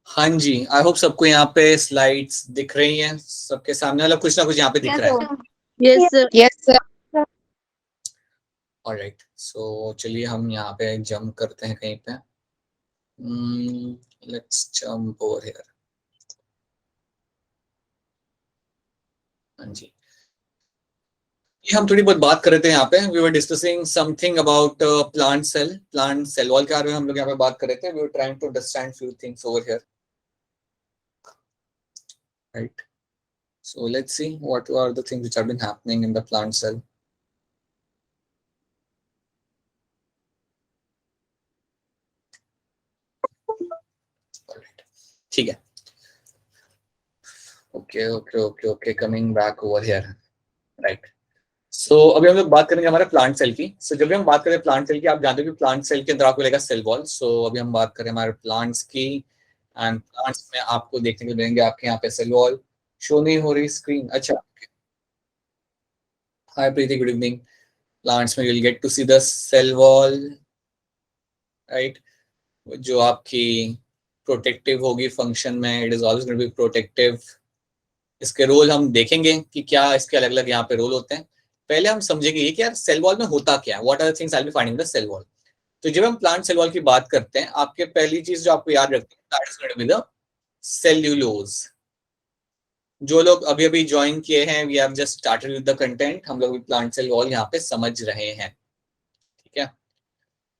हाँ जी, I hope सबको यहाँ पे स्लाइड्स दिख रही हैं सबके सामने, मतलब कुछ ना कुछ यहाँ पे दिख रहा है। Yes sir. Yes sir. Alright, so चलिए हम यहाँ पे जंप करते हैं कहीं पे। Let's jump over here. हाँ जी, ये हम थोड़ी बहुत बात कर रहे थे यहाँ पे। We were discussing something about plant cell wall के बारे में हम लोग यहाँ पे बात कर रहे थे। We were trying to understand few things over here, right? So let's see what are the things which have been happening in the plant cell. ठीक है, okay, coming back over here, right? So अभी हम लोग बात करेंगे हमारे plant cell की। सो जब भी हम बात करें प्लांट सेल की, आप जानते हो कि प्लांट सेल के अंदर आपको मिलेगा सेल वॉल। सो अभी हम बात करें हमारे प्लांट्स की, एंड प्लांट्स में आपको देखने को मिलेंगे आपके यहाँ पे सेल वॉल। शो नहीं हो रही स्क्रीन? अच्छा, hi Preeti, good evening. Plants में you will get to see the cell wall, right? जो आपकी प्रोटेक्टिव होगी फंक्शन में, it is always going to be protective. इसके रोल हम देखेंगे कि क्या इसके अलग अलग यहाँ पे रोल होते हैं। पहले हम समझेंगे ये कि यार सेल वॉल में होता क्या है, what are the things I will be finding the cell wall. तो जब हम प्लांट सेल वॉल की बात करते हैं, आपके पहली चीज जो आपको याद रखनी है, that is going to be the cellulose. जो लोग अभी अभी ज्वाइन किए हैं, we have just started with the content, हम लोग भी प्लांट सेल वॉल यहाँ पे समझ रहे हैं, ठीक है?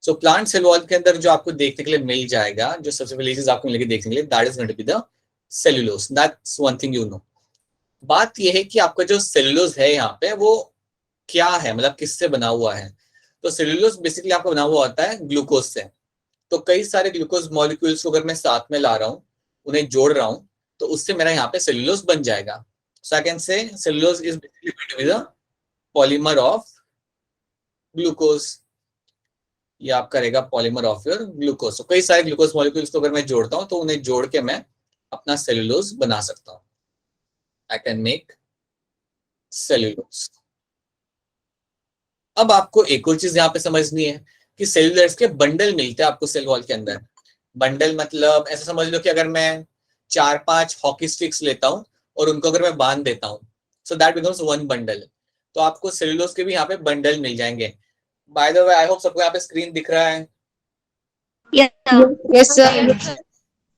सो प्लांट सेल वॉल के अंदर जो आपको देखने के लिए मिल जाएगा, जो सबसे पहली चीज आपको मिलेगी देखने के लिए, that is going to be the cellulose. That's one thing you know. बात यह है कि आपका जो सेल्यूलोज है यहाँ पे वो क्या है, मतलब किससे बना हुआ है। तो सेल्यूलोज बेसिकली आपका बना हुआ होता है ग्लूकोज से। तो कई सारे ग्लूकोज मॉलिक्यूल्स को अगर मैं साथ में ला रहा हूँ, उन्हें जोड़ रहा हूँ, तो उससे मेरा यहाँ पे सेल्यूलोज बन जाएगा। So I can say cellulose is basically the polymer of glucose. ये आपका रहेगा पॉलीमर ऑफ योर ग्लूकोज। तो कई सारे ग्लूकोज मॉलिक्यूल्स को अगर मैं जोड़ता हूँ, तो उन्हें जोड़ के मैं अपना सेल्यूलोज बना सकता हूँ। I can make cellulose. अब आपको एक और चीज यहाँ पे समझनी है कि सेल्यूलर्स के बंडल मिलते हैं आपको सेल वॉल के अंदर। बंडल मतलब ऐसा समझ लो कि अगर मैं 4-5 हॉकी स्टिक्स लेता हूँ और उनको अगर मैं बांध देता हूँ, so that becomes one bundle. तो आपको सेल्यूलोज के भी यहाँ पे बंडल मिल जाएंगे। By the way, I hope सबको यहाँ पे स्क्रीन दिख रहा है। Yes sir.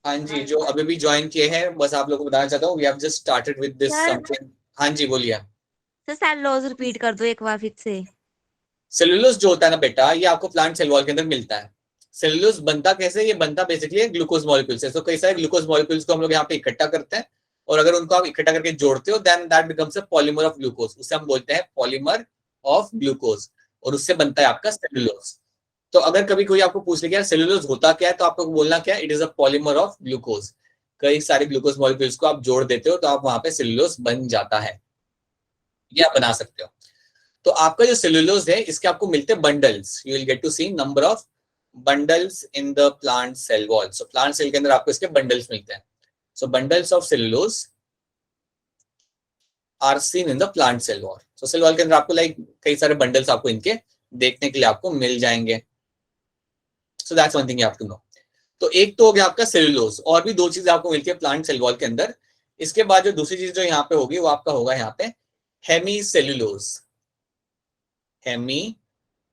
हाँ जी, जो अभी भी ज्वाइन किए हैं, बस आप लोगों को बताना चाहता हूँ, we have just started with this something. हाँ जी, बोलिए। सर सेल्यूलोज रिपीट कर दो एक बार फिर से। सेल्यूलोज जो होता है ना बेटा, ये आपको प्लांट सेल वॉल के अंदर मिलता है। सेल्यूलोज बनता कैसे? ये बनता बेसिकली ग्लूकोज मॉलिक्यूल से। तो कई सारे ग्लूकोज मॉलिक्यूल्स को हम लोग यहाँ पे इकट्ठा करते हैं, और अगर उनको आप इकट्ठा करके जोड़ते हो, then that becomes a polymer of glucose. उसे हम बोलते हैं पॉलीमर ऑफ ग्लूकोज, और उससे बनता है आपका सेल्यूलोज। तो अगर कभी कोई आपको पूछ ले सेल्यूलोज होता क्या है, तो आपको बोलना क्या है, it is a polymer of glucose. कई सारे ग्लूकोज मॉलिक्यूल्स को आप जोड़ देते हो, तो आप वहां पे सेल्यूलोज बन जाता है, ये आप बना सकते हो। तो आपका जो सेल्यूलोज है, इसके आपको मिलते हैं bundles. You will get to see number of bundles in the plant cell wall. So plant cell के अंदर आपको इसके बंडल्स मिलते हैं। So bundles of cellulose are seen in the plant cell wall. So cell wall के अंदर आपको कई सारे बंडल्स आपको इनके देखने के लिए आपको मिल जाएंगे। So that's one thing you have to know. तो एक तो हो गया आपका सेल्यूलोज, और भी दो चीजें आपको मिलती है प्लांट सेल वॉल के अंदर। इसके बाद जो दूसरी चीज जो यहाँ पे होगी, वो आपका होगा यहाँ पे hemi cellulose. Hemi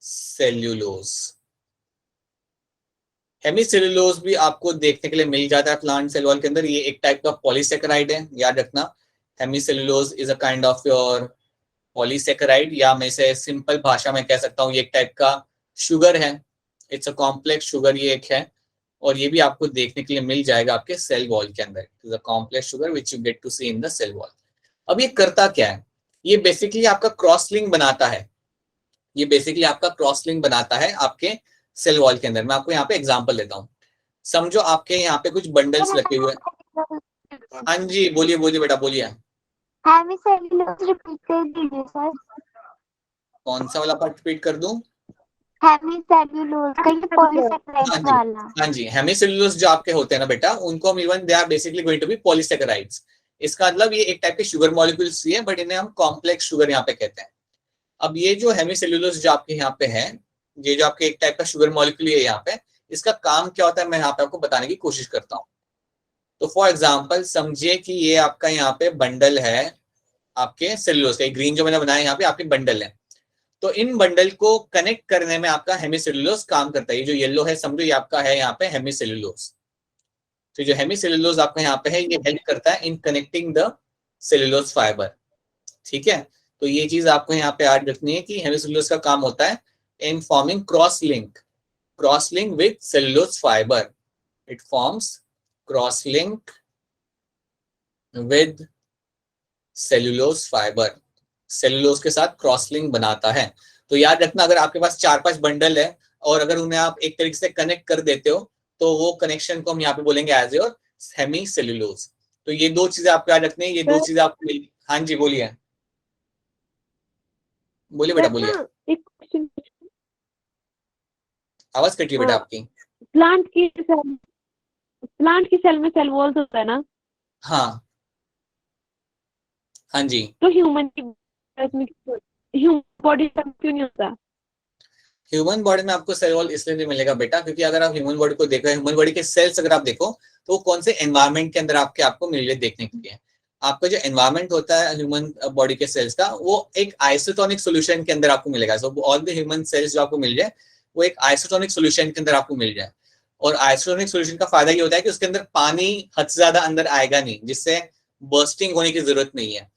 cellulose, hemicellulose भी आपको देखने के लिए मिल जाता है प्लांट सेल वॉल के अंदर। ये एक टाइप का पॉलीसेकेराइड है, याद रखना। Hemicellulose is a kind of your polysaccharide, या मैं इसे सिंपल भाषा में कह सकता हूँ, ये एक टाइप का शुगर है। इट्स अ कॉम्प्लेक्स शुगर, ये एक है। और ये भी आपको देखने के लिए मिल जाएगा आपके सेल वॉल के अंदर। It is a complex sugar which you get to see in the cell wall. अब ये करता क्या है? ये बेसिकली आपका क्रॉस लिंक बनाता है। ये बेसिकली आपका क्रॉस लिंक बनाता है आपके सेल वॉल के अंदर। मैं आपको यहाँ पे एग्जांपल देता हूँ। समझो आपके यहाँ पे कुछ बंडल्स रखे हुए हैं। हाँ जी, बोलिए बोलिए बेटा, बोलिए। हेमीसेल्यूलोज रिपीट कर दीजिए सर। कौन सा वाला पार्ट रिपीट कर दूं? हेमीसेल्यूलोज का ये पॉलीसेकेराइड्स हाँ जी, वाला। हाँ जी, हेमीसेल्यूलोज जो आपके होते हैं ना बेटा, उनको हम even they are basically going to be polysaccharides. इसका मतलब ये एक टाइप के शुगर मॉलिक्यूल्स ही है, बट इन्हें हम कॉम्प्लेक्स शुगर यहाँ पे कहते हैं। अब ये जो हेमीसेल्यूलोज जो आपके यहाँ पे है, ये जो आपके एक टाइप का शुगर मॉलिक्यूल है यहाँ पे, इसका काम क्या होता है, मैं यहाँ पे आपको बताने की कोशिश करता हूँ। तो फॉर एग्जांपल समझिए कि ये आपका यहाँ पे बंडल है आपके सेलुलोज का, ग्रीन जो मैंने बनाया यहाँ पे आपके बंडल है। तो इन बंडल को कनेक्ट करने में आपका हेमीसेलुलोज काम करता है। ये जो येलो है समझो ये आपका है यहाँ पे हेमीसेलुलोज। तो जो हेमीसेलुलोज आपका यहाँ पे है ये हेल्प करता है in connecting the cellulose fibre. ठीक है, तो ये चीज आपको यहाँ पे याद रखनी है कि हेमीसेलुलोज का काम होता है in forming cross link with cellulose fibre. It forms cross link with cellulose fibre, cellulose के साथ क्रॉस लिंक बनाता है। तो याद रखना अगर आपके पास 4-5 बंडल है और अगर उन्हें आप एक तरीके से कनेक्ट कर देते हो तो वो कनेक्शन को हम यहाँ पे बोलेंगे एज योर हेमी सेलुलोज। तो ये दो चीजें आपको याद रखनी है, ये दो चीजें आपको। हाँ जी बोलिए, बोलिए बेटा बोलिए, एक क्वेश्चन, आवाज कट रही है बेटा आपकी। प्लांट की सेल में सेल वॉल्स होता है ना, हाँ हाँ जी, तो ह्यूमन बॉडी का क्यों नहीं होता? ह्यूमन बॉडी में आपको सेल वॉल इसलिए नहीं मिलेगा बेटा क्योंकि अगर आप ह्यूमन बॉडी को देखो, ह्यूमन बॉडी के सेल्स अगर आप देखो तो वो कौन से एनवायरनमेंट के अंदर आपको मिल रहे देखने के लिए। आपका जो एनवायरनमेंट होता है ह्यूमन बॉडी के सेल्स का वो एक आइसोटोनिक सॉल्यूशन के अंदर आपको मिलेगा। So all the human cells जो आपको मिल जाए वो एक आइसोटोनिक सॉल्यूशन के अंदर आपको मिल जाए। और आइसोटोनिक सॉल्यूशन का फायदा ये होता है कि उसके अंदर पानी हद से ज्यादा अंदर आएगा नहीं, जिससे बर्स्टिंग होने की जरूरत नहीं है।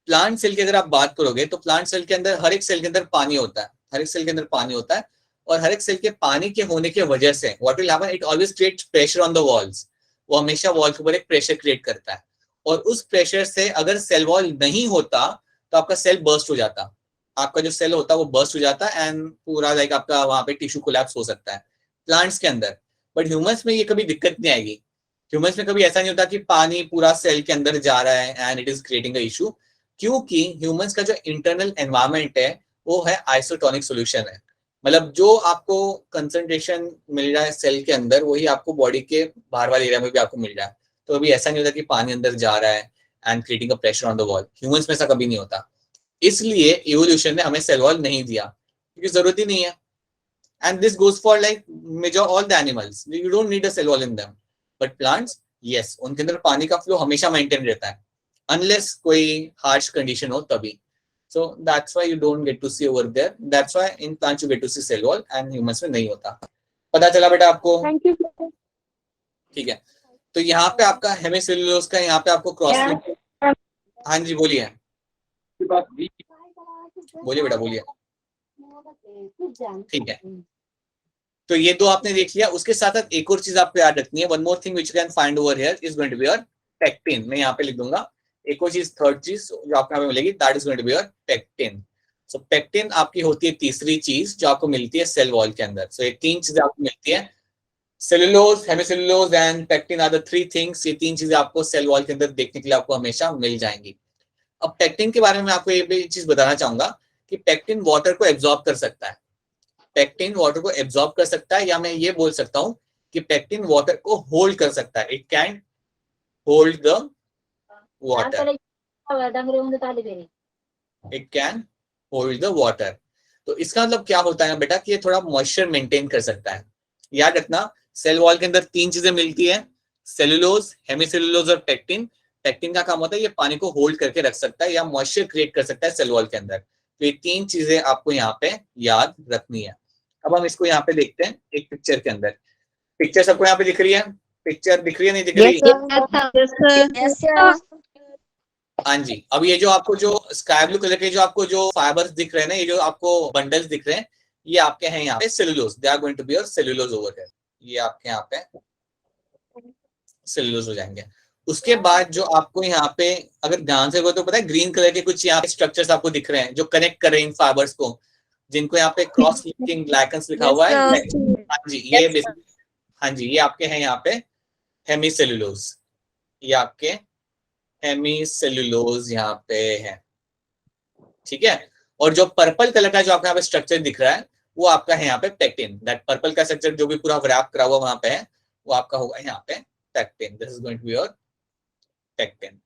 प्लांट सेल की अगर आप बात करोगे तो प्लांट सेल के अंदर हर एक सेल के अंदर पानी होता है, हर एक सेल के अंदर पानी होता है। और हर एक सेल के पानी के होने की वजह से what will happen, it always creates pressure on the walls. वो हमेशा वॉल के ऊपर एक प्रेशर क्रिएट करता है और उस प्रेशर से अगर सेल वॉल नहीं होता तो आपका सेल बर्स्ट हो जाता, आपका जो सेल होता है वो बर्स्ट हो जाता है एंड पूरा लाइक आपका वहां पे टिश्यू कोलैप्स हो सकता है प्लांट्स के अंदर। बट ह्यूमंस में ये कभी दिक्कत नहीं आएगी। ह्यूमंस में कभी ऐसा नहीं होता कि पानी पूरा सेल के अंदर जा रहा है and it is creating a issue, क्योंकि ह्यूमंस का जो इंटरनल एनवायरनमेंट है वो है आइसोटोनिक सॉल्यूशन है। मतलब जो आपको कंसंट्रेशन मिल रहा है सेल के अंदर वही आपको बॉडी के बाहर वाले एरिया में भी आपको मिल रहा है। तो अभी ऐसा नहीं होता कि पानी अंदर जा रहा है and creating a pressure on the wall. Humans में ऐसा कभी नहीं होता, इसलिए इवोल्यूशन ने हमें सेल वॉल नहीं दिया क्योंकि जरूरत ही नहीं है। And this goes for like major all the animals, you don't need a cell wall in them. But plants yes, उनके अंदर पानी का फ्लो हमेशा मेंटेन रहता है अनलेस कोई हार्श कंडीशन हो तभी। So that's why you don't get to see over there. That's why in plants you get to see cell wall and humans में नहीं होता। पता चला बेटा आपको? Thank you sir. ठीक है, तो यहाँ पे आपका हेमीसेलुलोज का यहाँ पे आपको क्रॉस लिंक। हाँ जी बोलिए, बोलिए बेटा बोलिए। ठीक है, तो ये दो आपने देख लिया। उसके साथ साथ एक और चीज आपको याद रखनी है, one more thing which you can find over here is going to be your pectin. मैं यहाँ पे लिख दूंगा एक और चीज, थर्ड चीज जो आपको यहाँ पे मिलेगी, that is going to be your pectin. So pectin आपकी होती है तीसरी चीज जो आपको मिलती है सेल वॉल के अंदर। सो ये तीन चीजें आपको मिलती है, cellulose, hemicellulose and pectin are the three things. ये तीन चीजें आपको सेल वॉल के अंदर देखने के लिए आपको हमेशा मिल जाएंगी। अब पेक्टिन के बारे में आपको ये भी चीज बताना चाहूंगा कि पेक्टिन वाटर को एब्जॉर्ब कर सकता है। पेक्टिन वाटर को एब्जॉर्ब कर सकता है, या मैं ये बोल सकता हूँ कि पेक्टिन वाटर को होल्ड कर सकता है। It can hold the water, it can hold the water. तो इसका मतलब क्या होता है बेटा कि ये थोड़ा मॉइस्चर मेंटेन कर सकता है। याद रखना सेल वॉल के अंदर तीन चीजें मिलती है, सेलुलोज, हेमीसेलुलोज और पेक्टिन। पेक्टिन का काम होता है ये पानी को होल्ड करके रख सकता है या मॉइस्चर क्रिएट कर सकता है सेल वॉल के अंदर। तो ये तीन चीजें आपको यहाँ पे याद रखनी है। अब हम इसको यहाँ पे देखते हैं एक पिक्चर के अंदर। पिक्चर सबको यहाँ पे दिख रही है? पिक्चर दिख रही है नहीं दिख रही? Yes, sir. हाँ जी। अब ये जो आपको जो स्काई ब्लू कलर के जो आपको जो फाइबर्स दिख रहे हैं ना, ये जो आपको बंडल्स दिख रहे हैं, ये आपके हैं यहाँ पे cellulose. They are going to be your cellulose over here. ये आपके यहाँ पे सेलुलोज हो जाएंगे। उसके बाद जो आपको यहाँ पे अगर ध्यान से तो पता है ग्रीन कलर के कुछ यहाँ पे स्ट्रक्चर्स आपको दिख रहे हैं जो कनेक्ट कर रहे हैं इन फाइबर्स को, जिनको यहाँ पे क्रॉस लिंकिंग ग्लाइकन्स लिखा हुआ है। हाँ जी, ये हाँ जी, ये आपके हैं यहाँ पे हेमीसेलुलोज। ये आपके हेमीसेलुलोज यहाँ पे है, ठीक है। और जो पर्पल कलर का जो आपको यहाँ पे स्ट्रक्चर दिख रहा है वो आपका है यहाँ पे पेक्टिन। दैट पर्पल का स्ट्रक्चर जो भी पूरा रैप करा हुआ वहां पे है वो आपका होगा यहाँ पे pectin. This is going to be your pectin.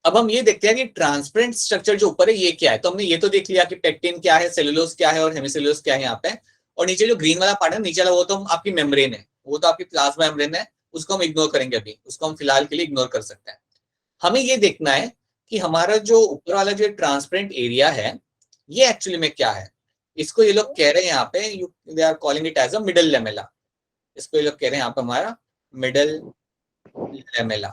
अब हम ये देखते हैं कि ट्रांसपेरेंट स्ट्रक्चर जो ऊपर है ये क्या है। तो हमने ये तो देख लिया कि पेक्टिन क्या है, सेलुलोज क्या है और हेमीसेलुलोज क्या है यहाँ पे। और नीचे जो ग्रीन वाला पार्ट है नीचे वाला वो तो आपकी मेम्ब्रेन है, वो तो आपकी प्लाज्मा मेम्ब्रेन है, उसको हम इग्नोर करेंगे, अभी उसको हम फिलहाल के लिए इग्नोर कर सकते हैं। हमें ये देखना है कि हमारा जो ऊपर वाला जो ट्रांसपेरेंट एरिया है ये एक्चुअली में क्या है। इसको ये लोग कह रहे हैं यहाँ पे, they are calling it as a middle lamella. इसको ये लोग कह रहे हैं यहाँ पे हमारा मिडल लेमेला।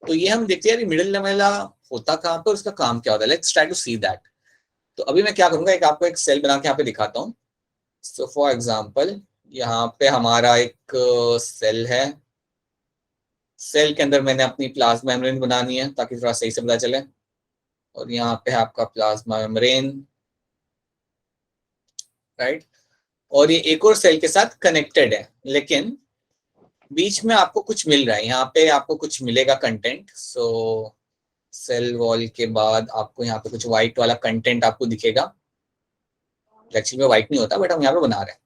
तो ये हम देखते हैं यार मिडल लेमेला होता कहाँ पे और उसका काम क्या होता है। Let's try to see that. तो अभी मैं क्या करूंगा, एक आपको एक सेल बना के यहाँ पे दिखाता हूँ। सो फॉर एग्जाम्पल यहाँ पे हमारा एक सेल है, सेल के अंदर मैंने अपनी प्लाज्मा मेम्ब्रेन बनानी है ताकि थोड़ा सही से पता चले। और यहाँ पे है आपका प्लाज्मा मेम्ब्रेन, राइट। और ये एक और सेल के साथ कनेक्टेड है, लेकिन बीच में आपको कुछ मिल रहा है, यहाँ पे आपको कुछ मिलेगा कंटेंट। सो सेल वॉल के बाद आपको यहाँ पे कुछ व्हाइट वाला कंटेंट आपको दिखेगा। एक्चुअली में व्हाइट नहीं होता, बट हम यहाँ पे बना रहे हैं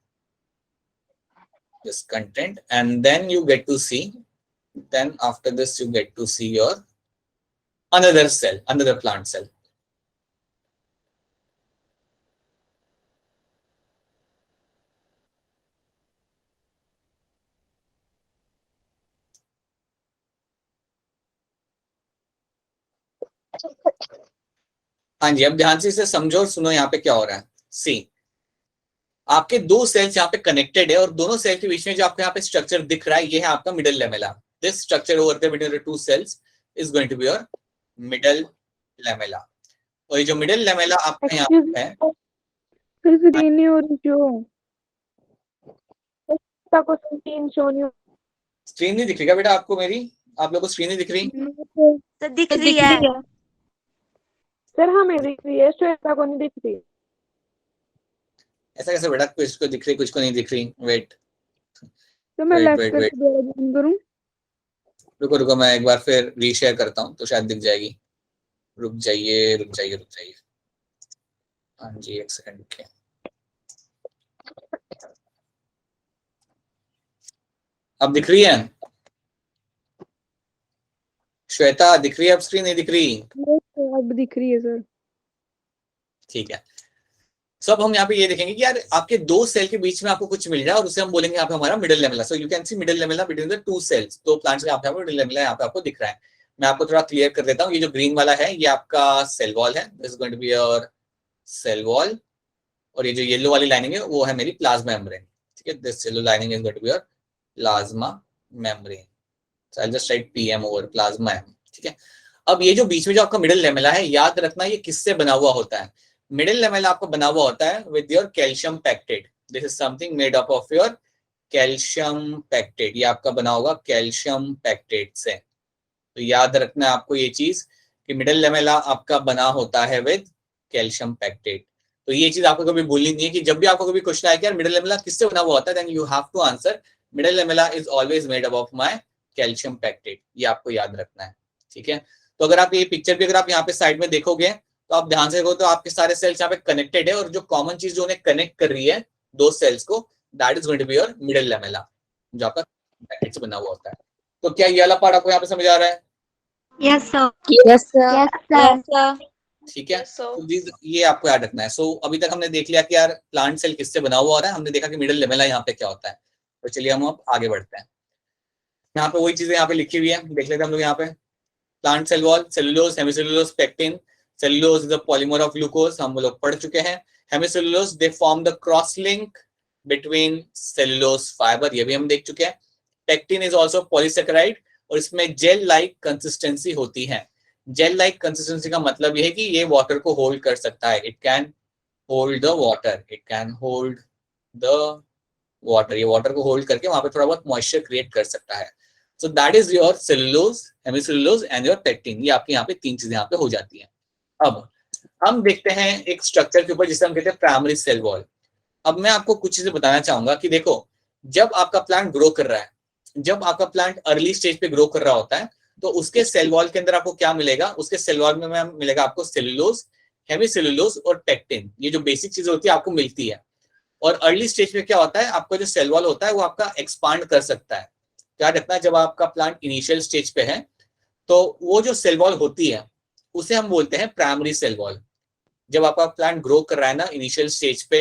this content, and then you get to see, then after this you get to see your another cell, another plant cell. हाँ जी, अब ध्यान से इसे समझो और सुनो यहाँ पे क्या हो रहा है। सी, आपके दो सेल्स यहाँ पे कनेक्टेड है और दोनों सेल के बीच में जो आपको यहाँ पे स्ट्रक्चर दिख रहा है ये है आपका middle lamella. This structure over there between the two cells is going to be your middle lamella. और ये जो मिडल लेमेला आपका यहाँ पे है, स्क्रीन नहीं दिख रही क्या बेटा आपको मेरी? आप लोगों को स्क्रीन नहीं दिख रही? तो दिख रही है सर, हमें दिख रही है, श्वेता को नहीं दिख रही। ऐसा कैसे बेटा, कुछ को दिख रही कुछ को नहीं दिख रही? वेट तो मैं Wait, लेफ्ट wait, करके दोबारा ज्वाइन करूं? रुको रुको, मैं एक बार फिर रीशेयर करता हूँ तो शायद दिख जाएगी। रुक जाइए रुक जाइए रुक जाइए, हाँ जी एक सेकंड के। अब दिख रही है श्वेता? दिख रही है अब स्क्रीन? नहीं दिख रही? अब दिख रही है सर। ठीक है। सो अब हम यहाँ पे ये देखेंगे कि यार आपके दो सेल के बीच में आपको कुछ मिल रहा है और उसे हम बोलेंगे यहाँ पे हमारा middle lamella. So you can see middle lamella between the two cells. दो प्लांट्स के यहाँ पे मिडल लेमेला यहाँ पे आपको दिख रहा है। मैं आपको थोड़ा क्लियर कर देता हूँ। ये जो ग्रीन वाला है ये आपका सेल वॉल है, this is going to be your cell wall. और ये जो येलो वाली लाइनिंग है वो है मेरी प्लाज्मा मेम्ब्रेन। ठीक है, this yellow lining is going to be your plasma membrane. So I just write PM over plasma M. ठीक है, अब ये जो बीच में जो आपका मिडल लेमेला है, याद रखना ये किससे बना हुआ होता है। मिडिल लेमेला आपको बना हुआ होता है with your calcium pectate. This is something made up of your calcium pectate. ये आपका बना होगा कैल्शियम पैक्टेट से। तो याद रखना है आपको ये चीज कि मिडिल लेमेला आपका बना होता है विद कैल्शियम पैक्टेट। तो ये चीज आपको कभी भूलनी नहीं है कि जब भी आपको कभी क्वेश्चन आए कि यार मिडिल लेमेला किससे बना हुआ होता है, then you have to answer middle lamella is always made up of my calcium pectate. ये आपको याद रखना है। ठीक है, तो अगर आप ये पिक्चर भी अगर आप यहाँ पे साइड में देखोगे तो आप ध्यान से देखो तो आपके सारे सेल्स यहाँ पे कनेक्टेड है और जो कॉमन चीज जो उन्हें कनेक्ट कर रही है दो सेल्स को, that is going to be your middle lamella जो आपका पैकेट से बना हुआ होता है। तो क्या ये वाला पार्ट आपको यहाँ पे समझ आ रहा है? Yes sir. Yes, sir. ठीक है, तो ये आपको याद रखना है। सो अभी तक हमने देख लिया कि यार प्लांट सेल किससे बना हुआ हो रहा है, हमने देखा कि मिडल लेमेला यहाँ पे क्या होता है। तो चलिए हम अब आगे बढ़ते हैं। यहाँ पे वही चीजें यहाँ पे लिखी हुई है, देख लेते हैं हम लोग। यहाँ पे plant cell wall, cellulose, hemicellulose, pectin. Cellulose is a polymer of glucose, हम लोग पढ़ चुके हैं। Hemicellulose they form the cross link between cellulose fiber, ये भी हम देख चुके हैं। पेक्टिन इज आल्सो पॉलीसेकेराइड और इसमें जेल लाइक कंसिस्टेंसी होती है। जेल लाइक कंसिस्टेंसी का मतलब ये है कि ये वाटर को होल्ड कर सकता है। It can hold the water, it can hold the water. ये वाटर को होल्ड करके वहां पे थोड़ा बहुत मॉइस्चर क्रिएट कर सकता है। सो that is your cellulose, hemicellulose and your pectin. ये आपके यहाँ पे तीन चीजें यहाँ पे हो जाती हैं। अब हम देखते हैं एक स्ट्रक्चर के ऊपर जिसे हम कहते हैं प्राइमरी सेल वॉल। अब मैं आपको कुछ चीजें बताना चाहूंगा कि देखो, जब आपका प्लांट ग्रो कर रहा है, जब आपका प्लांट अर्ली स्टेज पे ग्रो कर रहा होता है, तो उसके सेल वॉल के अंदर आपको क्या मिलेगा? उसके सेल वॉल में मिलेगा आपको सेलुलोज, हेमिसेलुलोज और पेक्टिन। ये जो बेसिक चीजें होती है आपको मिलती है। और अर्ली स्टेज पे क्या होता है, आपका जो सेल वॉल होता है वो आपका एक्सपांड कर सकता है। क्या रखना है, जब आपका प्लांट इनिशियल स्टेज पे है तो वो जो सेल वॉल होती है उसे हम बोलते हैं प्राइमरी सेल वॉल। जब आपका प्लांट ग्रो कर रहा है ना इनिशियल स्टेज पे,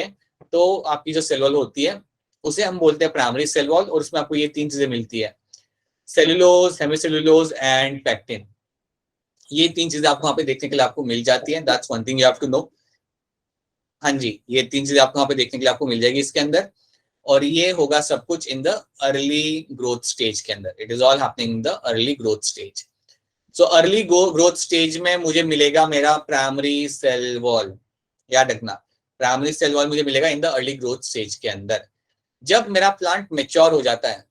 तो आपकी जो सेल वॉल होती है उसे हम बोलते हैं प्राइमरी सेल वॉल और उसमें आपको ये तीन चीजें मिलती है। Cellulose, hemicellulose and pectin. ये 3 चीजें आपको वहां पे देखने के लिए आपको मिल जाती है। That's one thing you have to know. हाँ जी, ये 3 चीजें आपको वहां पे देखने के लिए आपको मिल जाएगी इसके अंदर, और ये होगा सब कुछ in the early growth stage के अंदर। It is all happening in the early growth stage. So early growth stage में मुझे मिलेगा मेरा प्राइमरी सेल वॉल। याद रखना, प्राइमरी सेल वॉल मुझे मिलेगा in the early growth stage के अंदर। जब मेरा प्लांट मेच्योर हो जाता है,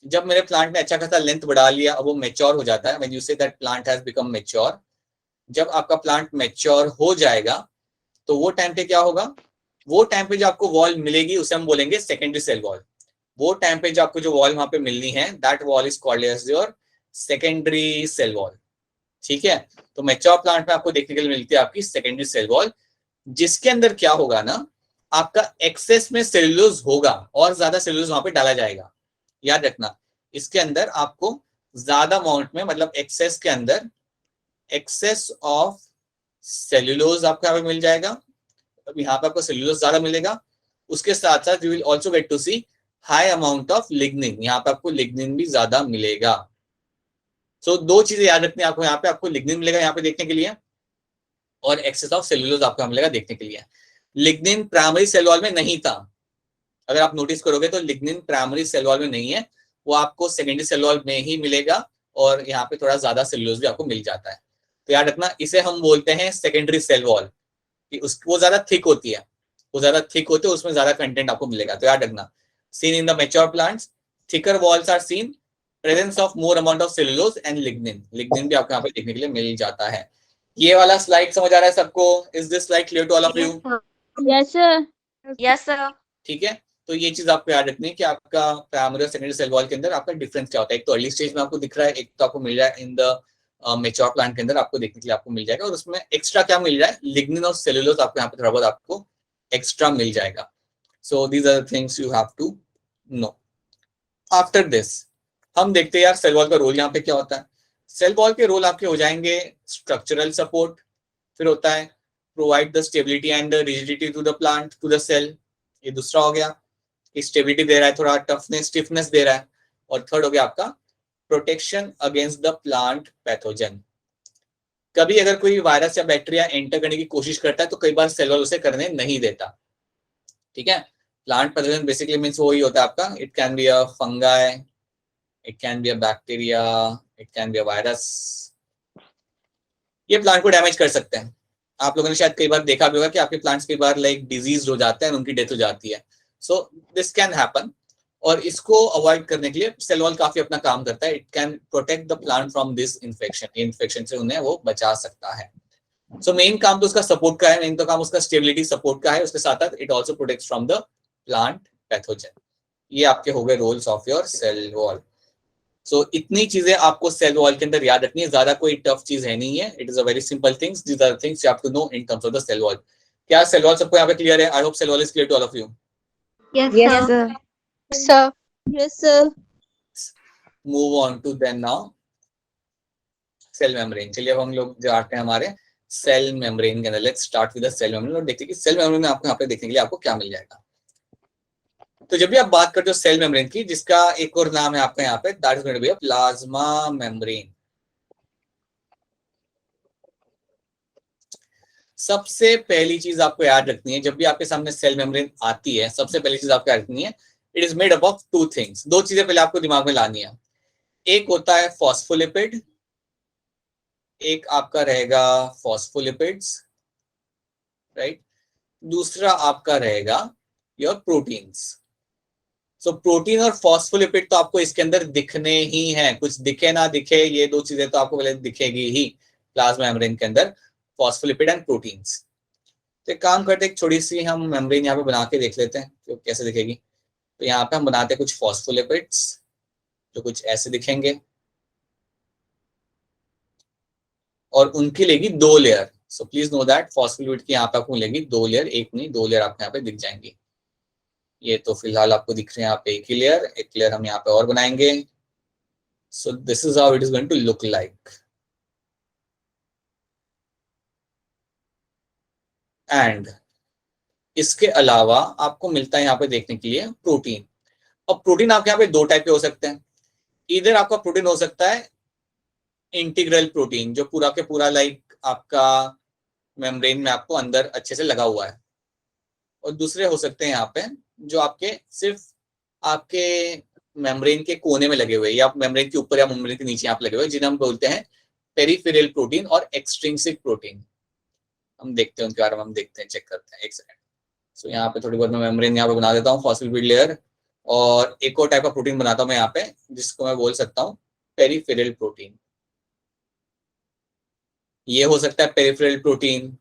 जब मेरे प्लांट ने अच्छा खासा लेंथ बढ़ा लिया, अब वो मेच्योर हो जाता है, when you say that plant has become mature, जब आपका प्लांट मेच्योर हो जाएगा तो वो टाइम पे क्या होगा, वो टाइम पे जो आपको वॉल मिलेगी उसे हम बोलेंगे सेकेंडरी सेल वॉल। वो टाइम पे जो आपको जो वॉल वहां पे मिलनी है, that wall is called as your secondary cell wall. ठीक है, तो मैच्योर प्लांट में आपको देखने के लिए मिलती है आपकी सेकेंडरी सेल वॉल, जिसके अंदर क्या होगा ना, आपका एक्सेस में सेलुलोज होगा और ज्यादा सेलुलोज वहां पे डाला जाएगा। याद रखना, इसके अंदर आपको ज्यादा अमाउंट में, मतलब एक्सेस के अंदर एक्सेस ऑफ सेलुलोज आपको यहाँ पे मिल जाएगा। अब यहाँ पे आपको सेलुलोज ज्यादा मिलेगा, उसके साथ साथ you will also get to see high amount of lignin. यहाँ पे आपको लिग्निन भी ज्यादा मिलेगा। सो दो चीजें याद रखनी है आपको, यहाँ पे आपको लिग्निन मिलेगा यहाँ पे देखने के लिए, और एक्सेस ऑफ सेलुलोज आपको यहाँ मिलेगा देखने के लिए। लिग्निन प्राइमरी सेल वॉल में नहीं था, अगर आप नोटिस करोगे तो लिग्निन प्राइमरी सेल वॉल में नहीं है, वो आपको सेकेंडरी सेल वॉल में ही मिलेगा, और यहाँ पे थोड़ा ज्यादा सेलुलोज भी आपको मिल जाता है। तो याद रखना, इसे हम बोलते हैं सेकेंडरी सेल वॉल, कि वो ज्यादा थिक होती है, वो ज्यादा थिक होती है, उसमें ज्यादा कंटेंट आपको मिलेगा। तो याद रखना, seen in the mature plants thicker walls are seen, presence of more amount of cellulose and lignin. Lignin भी आपको यहाँ पे देखने के लिए मिल जाता है। ये वाला स्लाइड समझ आ रहा है सबको? Is this slide clear to all of you? Yes, sir. Yes, sir. ठीक है, तो ये चीज आपको याद रखनी है कि आपका प्राइमरी और सेकेंडरी सेल वॉल के अंदर आपका डिफरेंस क्या होता है। एक तो अर्ली स्टेज में आपको दिख रहा है, एक तो आपको मिल रहा है इन द मैच्योर प्लांट के अंदर आपको देखने के लिए आपको मिल जाएगा, और उसमें एक्स्ट्रा क्या मिल रहा है, लिग्निन और सेलुलोज आपको यहाँ पे थोड़ा बहुत आपको एक्स्ट्रा मिल जाएगा। So these are things you have to know. After this हम देखते हैं यार सेल वॉल का रोल यहाँ पे क्या होता है। सेल वॉल के रोल आपके हो जाएंगे स्ट्रक्चरल सपोर्ट, फिर होता है provide the stability and the rigidity to the plant to the cell, ये दूसरा हो गया, स्टेबिलिटी दे रहा है, थोड़ा टफनेस स्टिफनेस दे रहा है, और थर्ड हो गया आपका protection against the plant pathogen. कभी अगर कोई वायरस या बैक्टीरिया एंटर करने की कोशिश करता है तो कई बार सेल वॉल उसे करने नहीं देता। ठीक है, प्लांट पैथोजन बेसिकली मींस वही होता है आपका, it can be a fungi, it can be a bacteria, it can be a virus. ये प्लांट को डैमेज कर सकते हैं। आप लोगों ने शायद कई बार देखा भी होगा कि आपके प्लांट्स कई बार लाइक डिजीज हो जाते हैं और उनकी डेथ हो जाती है। सो दिस कैन हैपन, और इसको अवॉइड करने के लिए सेल वॉल काफी अपना काम करता है। It can protect the plant from this infection, infection से उन्हें वो बचा सकता है। सो मेन काम तो उसका सपोर्ट का है, मेन तो काम उसका स्टेबिलिटी सपोर्ट का है, उसके साथ साथ it also protects from the plant pathogen. ये आपके हो गए roles of your cell wall. So इतनी चीजें आपको सेल वॉल के अंदर याद रखनी है, ज्यादा कोई टफ चीज है नहीं है। It is a very simple things, these are things you have to know in terms of the cell wall. क्या सेल वॉल सबको यहाँ पे क्लियर है? I hope cell wall is clear to all of you. Yes, Yes, sir. sir. Yes, sir. Move on to then now cell membrane. चलिए अब हम लोग जाते हैं हमारे सेल मेम्ब्रेन के अंदर। Let's start with the cell membrane और देखते हैं कि सेल मेम्ब्रेन में आपको यहाँ पे देखने के लिए आपको क्या मिल जाएगा। तो जब भी आप बात करते हो सेल मेम्ब्रेन की, जिसका एक और नाम है आपका यहाँ पे, that is going to be a plasma membrane. सबसे पहली चीज आपको याद रखनी है, जब भी आपके सामने सेल मेम्ब्रेन आती है, सबसे पहली चीज आपको याद रखनी है, it is made up of two things. दो चीजें पहले आपको दिमाग में लानी है। एक होता है फॉस्फोलिपिड, एक आपका रहेगा फॉस्फोलिपिड्स, राइट। दूसरा आपका रहेगा योर प्रोटीन्स। सो प्रोटीन और फॉस्फोलिपिड तो आपको इसके अंदर दिखने ही हैं, कुछ दिखे ना दिखे, ये दो चीजें तो आपको पहले दिखेगी ही प्लाज्मा मेम्ब्रेन के अंदर, फॉस्फोलिपिड एंड प्रोटीन्स। तो एक काम करते हैं, एक छोटी सी हम मेम्ब्रेन यहाँ पे बना के देख लेते हैं तो कैसे दिखेगी। तो यहाँ पे हम बनाते हैं कुछ फॉस्फोलिपिड्स जो कुछ ऐसे दिखेंगे, और उनकी लेगी दो layer. So please know that phospholipid की यहाँ पे आपको मिलेगी दो लेयर, एक नहीं दो लेयर आपको यहाँ पे दिख जाएंगी। ये तो फिलहाल आपको दिख रहे हैं यहाँ पे एक ही लेयर, एक लेयर हम यहाँ पे और बनाएंगे। So this is how it is going to look like. And इसके अलावा आपको मिलता है यहाँ पे देखने के लिए प्रोटीन। अब प्रोटीन आपके यहाँ पे दो टाइप के हो सकते हैं। इधर आपका प्रोटीन हो सकता है इंटीग्रल प्रोटीन, जो पूरा के पूरा लाइक आपका मेम्ब्रेन में आपको अंदर अच्छे से लगा हुआ है, और दूसरे हो सकते हैं यहाँ पे जो आपके सिर्फ आपके मेम्ब्रेन के कोने में लगे हुए, या मेम्ब्रेन के ऊपर या मेम्ब्रेन के नीचे आप लगे हुए, जिन्हें हम बोलते हैं पेरिफेरल प्रोटीन और एक्सट्रिंसिक प्रोटीन। हम देखते हैं उनके बारे में, हम देखते हैं, चेक करते हैं, एक सेकंड। सो यहाँ पे थोड़ी बहुत मैं मेम्ब्रेन यहाँ पे बना देता हूँ, फॉस्फोलिपिड लेयर, और एक और टाइप का प्रोटीन बनाता हूँ मैं यहाँ पे, जिसको मैं बोल सकता हूँ पेरिफेरल प्रोटीन। ये हो सकता है पेरिफेरल प्रोटीन,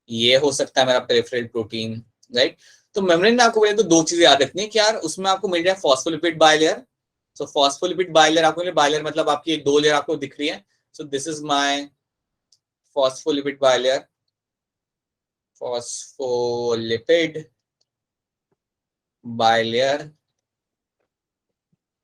ये हो सकता है मेरा पेरिफेरल प्रोटीन, राइट। तो मेम्ब्रेन में आपको तो दो चीजें याद रखनी है कि यार उसमें आपको मिल रहा है फॉस्फोलिपिड बायलेयर। सो फॉस्फोलिपिड बायलेयर आपको मिल, बायलेयर मतलब आपकी दो लेयर आपको दिख रही है। सो this is my phospholipid bilayer, phospholipid bilayer,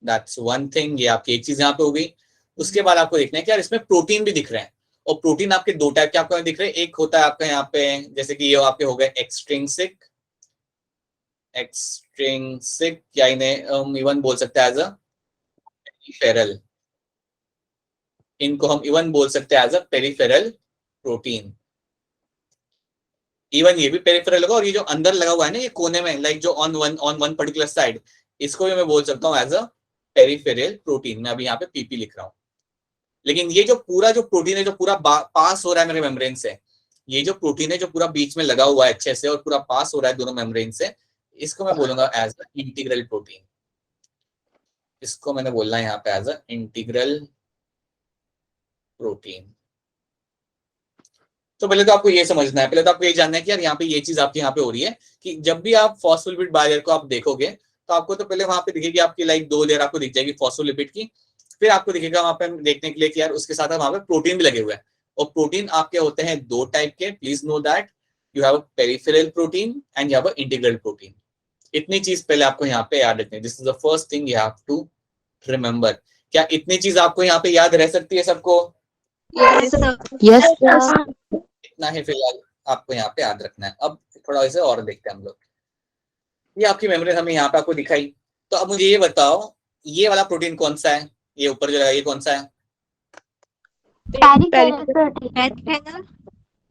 that's one thing. ये आपकी एक चीज यहाँ पे हो गई। उसके बाद आपको देखना है कि यार इसमें प्रोटीन भी दिख रहे हैं, और प्रोटीन आपके दो टाइप के आपको दिख रहे हैं। एक होता है आपका यहाँ पे, जैसे कि ये आपके हो गए एक्सट्रिंसिक, एक्सट्रिंसिक, या इन्हें हम इवन बोल सकते हैं एज अ पेरिफेरल, इनको हम इवन बोल सकते हैं as a peripheral protein. Even ये भी पेरिफेरल होगा, और ये जो अंदर लगा हुआ है ना ये कोने में, लाइक जो ऑन वन पर्टिकुलर साइड, इसको भी मैं बोल सकता हूँ एज अ पेरिफेरल प्रोटीन। मैं अभी यहाँ पे पीपी लिख रहा हूँ। लेकिन ये जो पूरा जो प्रोटीन है जो पूरा पास हो रहा है मेरे मेम्ब्रेन से, ये जो प्रोटीन है जो पूरा बीच में लगा हुआ है अच्छे से और पूरा पास हो रहा है दोनों मेम्ब्रेन से, इसको मैं बोलूंगा एज अ इंटीग्रल प्रोटीन। इसको मैंने बोलना है यहाँ पे एज अ इंटीग्रल प्रोटीन। तो पहले तो आपको ये समझना है, पहले तो आपको ये जानना है कि यार यहाँ पे ये चीज आपके यहाँ पे हो रही है कि जब भी आप फॉस्फोलिपिड बायलेयर को आप देखोगे तो आपको तो पहले वहां पे दिखेगी आपकी लाइक दो लेयर आपको दिख जाएगी फॉस्फोलिपिड की, फिर आपको दिखेगा वहां पे देखने के लिए कि यार उसके साथ वहां पे प्रोटीन भी लगे हुए हैं। और प्रोटीन आपके होते हैं दो टाइप के, please know that you have a peripheral protein and you have a integral protein. इतनी चीज पहले आपको यहाँ पे याद रखनी है। This is the first thing you have to remember. क्या इतनी चीज आपको यहाँ पे याद रह सकती है सबको? Yes, sir. Yes, sir. इतना ही फिलहाल आपको यहाँ पे याद रखना है। अब थोड़ा इसे और देखते हैं हम लोग। ये आपकी मेमोरी हमें यहाँ पे आपको दिखाई, तो अब मुझे ये बताओ ये वाला प्रोटीन कौन सा है? ये ऊपर जो लगा ये कौन सा है? Peripheral protein.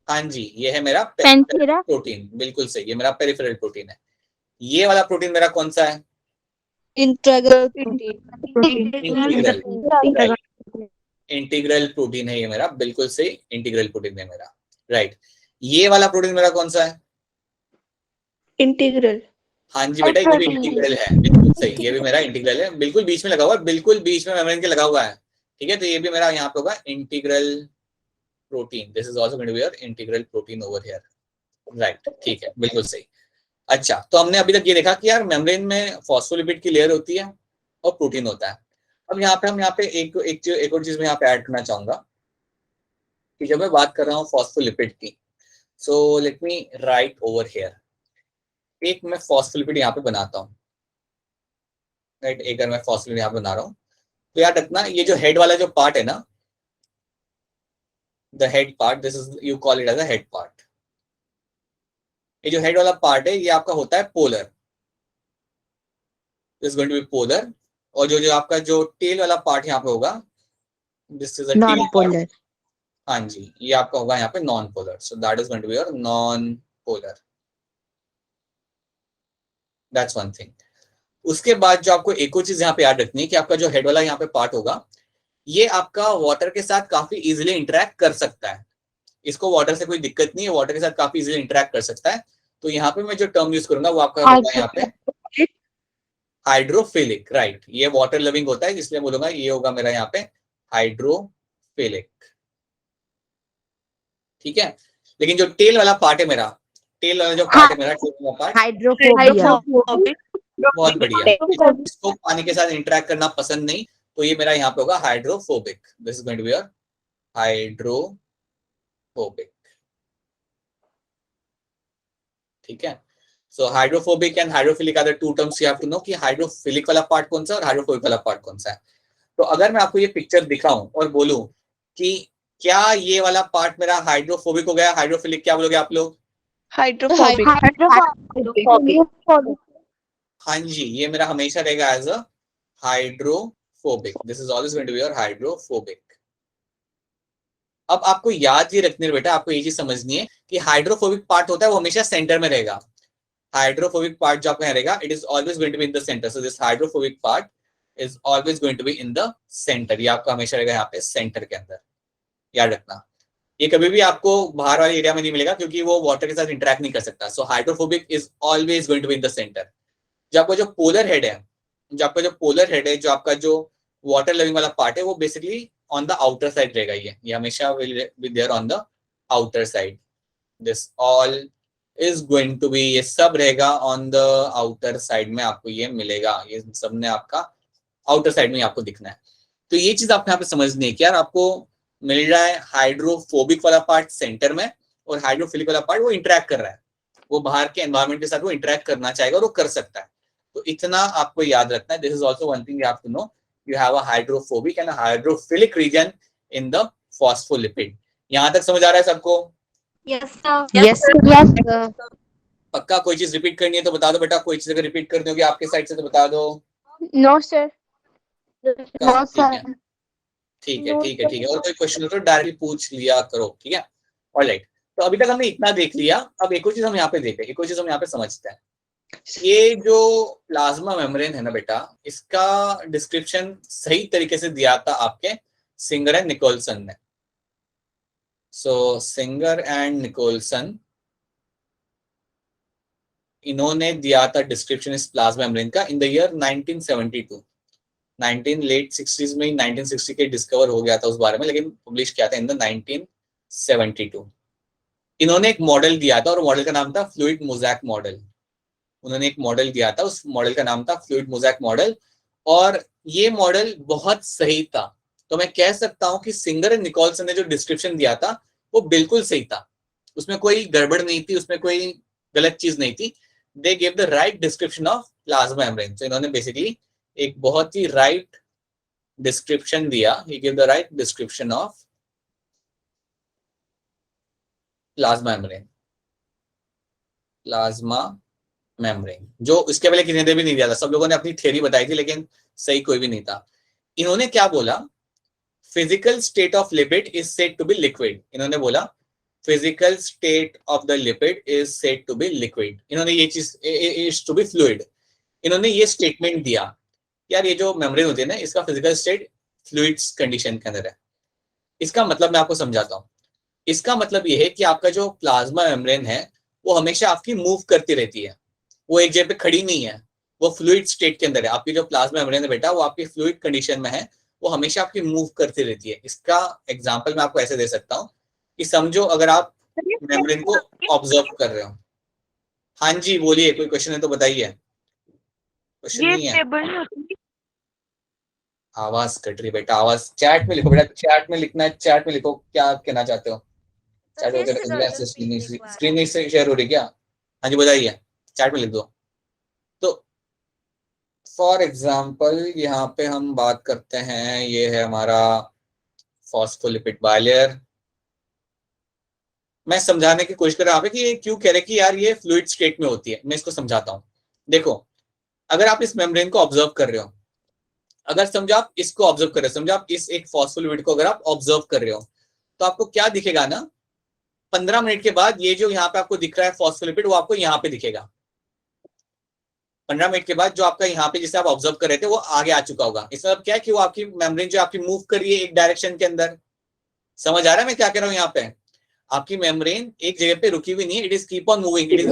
हाँ जी, ये है मेरा पेरिफेरल प्रोटीन, बिल्कुल सही, ये मेरा पेरिफेरल प्रोटीन है। ये वाला प्रोटीन मेरा कौन सा है? इंटीग्रल इंटीग्रल, इंटीग्रल प्रोटीन है ये मेरा, बिल्कुल सही, इंटीग्रल प्रोटीन है मेरा, राइट। ये वाला प्रोटीन मेरा कौन सा है? इंटीग्रल। हाँ जी बेटा, ये भी इंटीग्रल है, बिल्कुल सही, ये भी मेरा इंटीग्रल है, बिल्कुल बीच में लगा हुआ है, बिल्कुल बीच में मेम्ब्रेन के लगा हुआ है, ठीक है। तो ये भी मेरा यहाँ पे होगा integral protein. This is also going to be your integral protein over here, right, ठीक है, बिल्कुल सही। अच्छा, तो हमने अभी तक ये देखा कि यार मेम्ब्रेन में फॉस्फोलिपिड की लेयर होती है और प्रोटीन होता है। अब यहाँ पे हम यहाँ पे एक और चीज मैं यहाँ पे ऐड करना चाहूंगा कि जब मैं बात कर रहा हूँ फॉस्फोलिपिड की, so let me right over here, एक मैं फॉस्फोलिपिड यहाँ पे बनाता हूँ, राइट। एक अगर मैं फॉस्फोलिपिड यहाँ पे बना रहा हूँ तो याद रखना ये जो हेड वाला जो पार्ट है ना, the head part, this is you call it as a head part. ये जो हेड वाला पार्ट है ये आपका होता है polar, this going to be polar. और जो आपका जो टेल वाला पार्ट यहाँ पे होगा, this is a tail part. Non-polar. हाँ जी, ये आपका होगा यहाँ पे non polar, so that is going to be your non polar, that's one thing. उसके बाद जो आपको एक और चीज यहाँ पे याद रखनी है कि आपका जो हेड वाला यहाँ पे पार्ट होगा ये आपका वाटर के साथ काफी इजीली इंटरेक्ट कर सकता है। इसको वाटर से कोई दिक्कत नहीं है, वाटर के साथ काफी इजीली इंटरेक्ट कर सकता है। तो यहाँ पे मैं जो टर्म यूज करूंगा वो आपका होगा यहाँ पे हाइड्रोफिलिक, राइट। ये वाटर लविंग होता है इसलिए बोलूंगा ये होगा मेरा यहाँ पे हाइड्रोफिलिक, ठीक है। लेकिन जो टेल वाला पार्ट है मेरा, टेल वाला जो पार्ट है मेरा, टेल वाला पार्ट Hydrophobia. बहुत बढ़िया, इसको पानी के साथ इंटरेक्ट करना पसंद नहीं, तो ये मेरा यहाँ पे होगा hydrophobic. This is going to be your hydrophobic, ठीक है। So hydrophobic and hydrophilic are the two terms you have to know कि हाइड्रोफिलिक वाला पार्ट कौन सा है और हाइड्रोफोबिक वाला पार्ट कौन सा है। तो अगर मैं आपको ये पिक्चर दिखाऊं और बोलूं कि क्या ये वाला पार्ट मेरा हाइड्रोफोबिक हो गया, हाइड्रोफिलिक, क्या बोलोगे आप लोग? हाइड्रोफोबिक। हाँ जी, ये मेरा हमेशा रहेगा as a hydrophobic, hydrophobic, this is always going to be your hydrophobic. अब आपको याद ये रखने बेटा, आपको ये चीज समझनी है कि हाइड्रोफोबिक पार्ट होता है वो हमेशा सेंटर में रहेगा। हाइड्रोफोबिक पार्ट जो आपका रहेगा, it is always going to be in the centre, so this hydrophobic part is always going to be in the centre. ये आपका हमेशा रहेगा यहाँ पे सेंटर के अंदर, याद रखना। ये कभी भी आपको बाहर वाले एरिया में नहीं मिलेगा क्योंकि वो वाटर के साथ इंटरेक्ट नहीं कर सकता। So hydrophobic is always going to be in the centre. जो आपका जो पोलर हेड है, जो आपका जो पोलर हेड है, जो आपका जो वाटर लविंग वाला पार्ट है, वो basically on the outer side रहेगा। ये हमेशा will be there on the outer side. This all is going to be, ये सब रहेगा ऑन द आउटर साइड में, आपको ये मिलेगा। ये सब ने आपका आउटर साइड में आपको दिखना है। तो ये चीज आपको यहाँ पे समझनी है कि यार आपको मिल रहा है हाइड्रोफोबिक वाला पार्ट सेंटर में और हाइड्रोफिलिक वाला पार्ट वो इंटरेक्ट कर रहा है, वो बाहर के एनवायरमेंट के साथ वो इंटरेक्ट करना चाहेगा और वो कर सकता है। तो इतना आपको याद रखना है। This is also one thing you have to know, you have a hydrophobic and hydrophilic region in the phospholipid. यहाँ तक समझ आ रहा है सबको? Yes, sir. Yes, sir. पक्का? कोई चीज रिपीट करनी है तो बता दो बेटा, कोई चीज अगर रिपीट करनी होगी आपके साइड से तो बता दो। No, sir. No, ठीक है, sir. ठीक है, ठीक है, ठीक है। और कोई क्वेश्चन हो तो डायरेक्टली पूछ लिया करो, ठीक है? ऑलराइट, तो अभी तक हमने इतना देख लिया। अब एक और चीज हम यहाँ पे देखें, एक और चीज हम यहाँ पे समझते हैं। ये जो प्लाज्मा मेम्ब्रेन है ना बेटा, इसका डिस्क्रिप्शन सही तरीके से दिया था आपके सिंगर एंड निकोलसन ने। सो सिंगर एंड निकोलसन, इन्होंने दिया था डिस्क्रिप्शन इस प्लाज्मा मेम्ब्रेन का in the year 1972। 19 late 60s में, 1960 के डिस्कवर हो गया था उस बारे में, लेकिन पब्लिश किया था इन द 1972। इन्होंने एक मॉडल दिया था और मॉडल का नाम था फ्लूइड मोज़ैक मॉडल। उन्होंने एक मॉडल दिया था, उस मॉडल का नाम था फ्लूइड मोज़ैक मॉडल, और ये मॉडल बहुत सही था। तो मैं कह सकता हूं कि सिंगर एंड निकोलसन ने जो डिस्क्रिप्शन दिया था वो बिल्कुल सही था, उसमें कोई गड़बड़ नहीं थी, उसमें कोई गलत चीज नहीं थी। They gave the right description of plasma membrane. तो इन्होंने बेसिकली एक बहुत ही राइट डिस्क्रिप्शन दिया, he give the right description of plasma membrane. Plasma membrane जो इसके पहले किसी ने भी नहीं दिया था, सब लोगों ने अपनी थ्योरी बताई थी लेकिन सही कोई भी नहीं था। इन्होंने क्या बोला? Physical state of lipid is said to be liquid. इन्होंने बोला physical state of the lipid is said to be liquid. इन्होंने ये चीज इज टू बी फ्लूइड। इन्होंने ये स्टेटमेंट दिया, यार ये जो मेम्ब्रेन होती है ना, इसका फिजिकल स्टेट फ्लूइड्स कंडीशन के अंदर है। इसका मतलब मैं आपको समझाता हूँ। इसका मतलब ये है कि आपका जो प्लाज्मा मेम्ब्रेन है वो हमेशा आपकी मूव करती रहती है, वो एक जगह पे खड़ी नहीं है, वो फ्लूइड स्टेट के अंदर है। आपकी जो प्लाज्मा मेम्ब्रेन है बेटा, वो आपकी फ्लूइड कंडीशन में है, वो हमेशा आपकी मूव करती रहती है। इसका एग्जांपल मैं आपको ऐसे दे सकता हूँ कि समझो अगर आप मेम्ब्रेन को ऑब्जर्व कर रहे हो। हाँ जी बोलिए, कोई क्वेश्चन है तो बताइए। क्वेश्चन नहीं है? आवाज कट रही बेटा, आवाज चैट में लिखो बेटा, चैट में लिखना है, चैट में लिखो क्या कहना चाहते हो। चैट वगैरह स्क्रीन नहीं से शेयर हो रही क्या? हाँ जी बताइए, चैट में लिख दो। तो फॉर एग्जाम्पल यहाँ पे हम बात करते हैं, ये है हमारा फॉस्फोलिपिड बायलेयर। मैं समझाने की कोशिश कर रहा हूँ कि ये क्यों कह रहे कि यार ये फ्लूइड स्टेट में होती है। मैं इसको समझाता हूँ। देखो, अगर आप इस मेम्ब्रेन को ऑब्जर्व कर रहे हो, अगर समझो आप इसको ऑब्जर्व कर रहे हो, समझो आप इस एक फॉस्फोलिपिड को अगर आप ऑब्जर्व कर रहे हो, तो आपको क्या दिखेगा ना, 15 मिनट के बाद ये जो यहाँ पे आपको दिख रहा है फॉस्फोलिपिड, वो आपको यहाँ पे दिखेगा। 15 मिनट के बाद जो आपका यहाँ पे जिसे आप ऑब्जर्व कर रहे थे वो आगे आ चुका होगा। इसका मतलब क्या है कि वो आपकी मेम्ब्रेन जो आपकी मूव कर रही है एक डायरेक्शन के अंदर। समझ आ रहा है मैं क्या कह रहा हूँ? यहाँ पे आपकी मेम्ब्रेन एक जगह पे रुकी हुई नहीं है, it is keep on moving, it is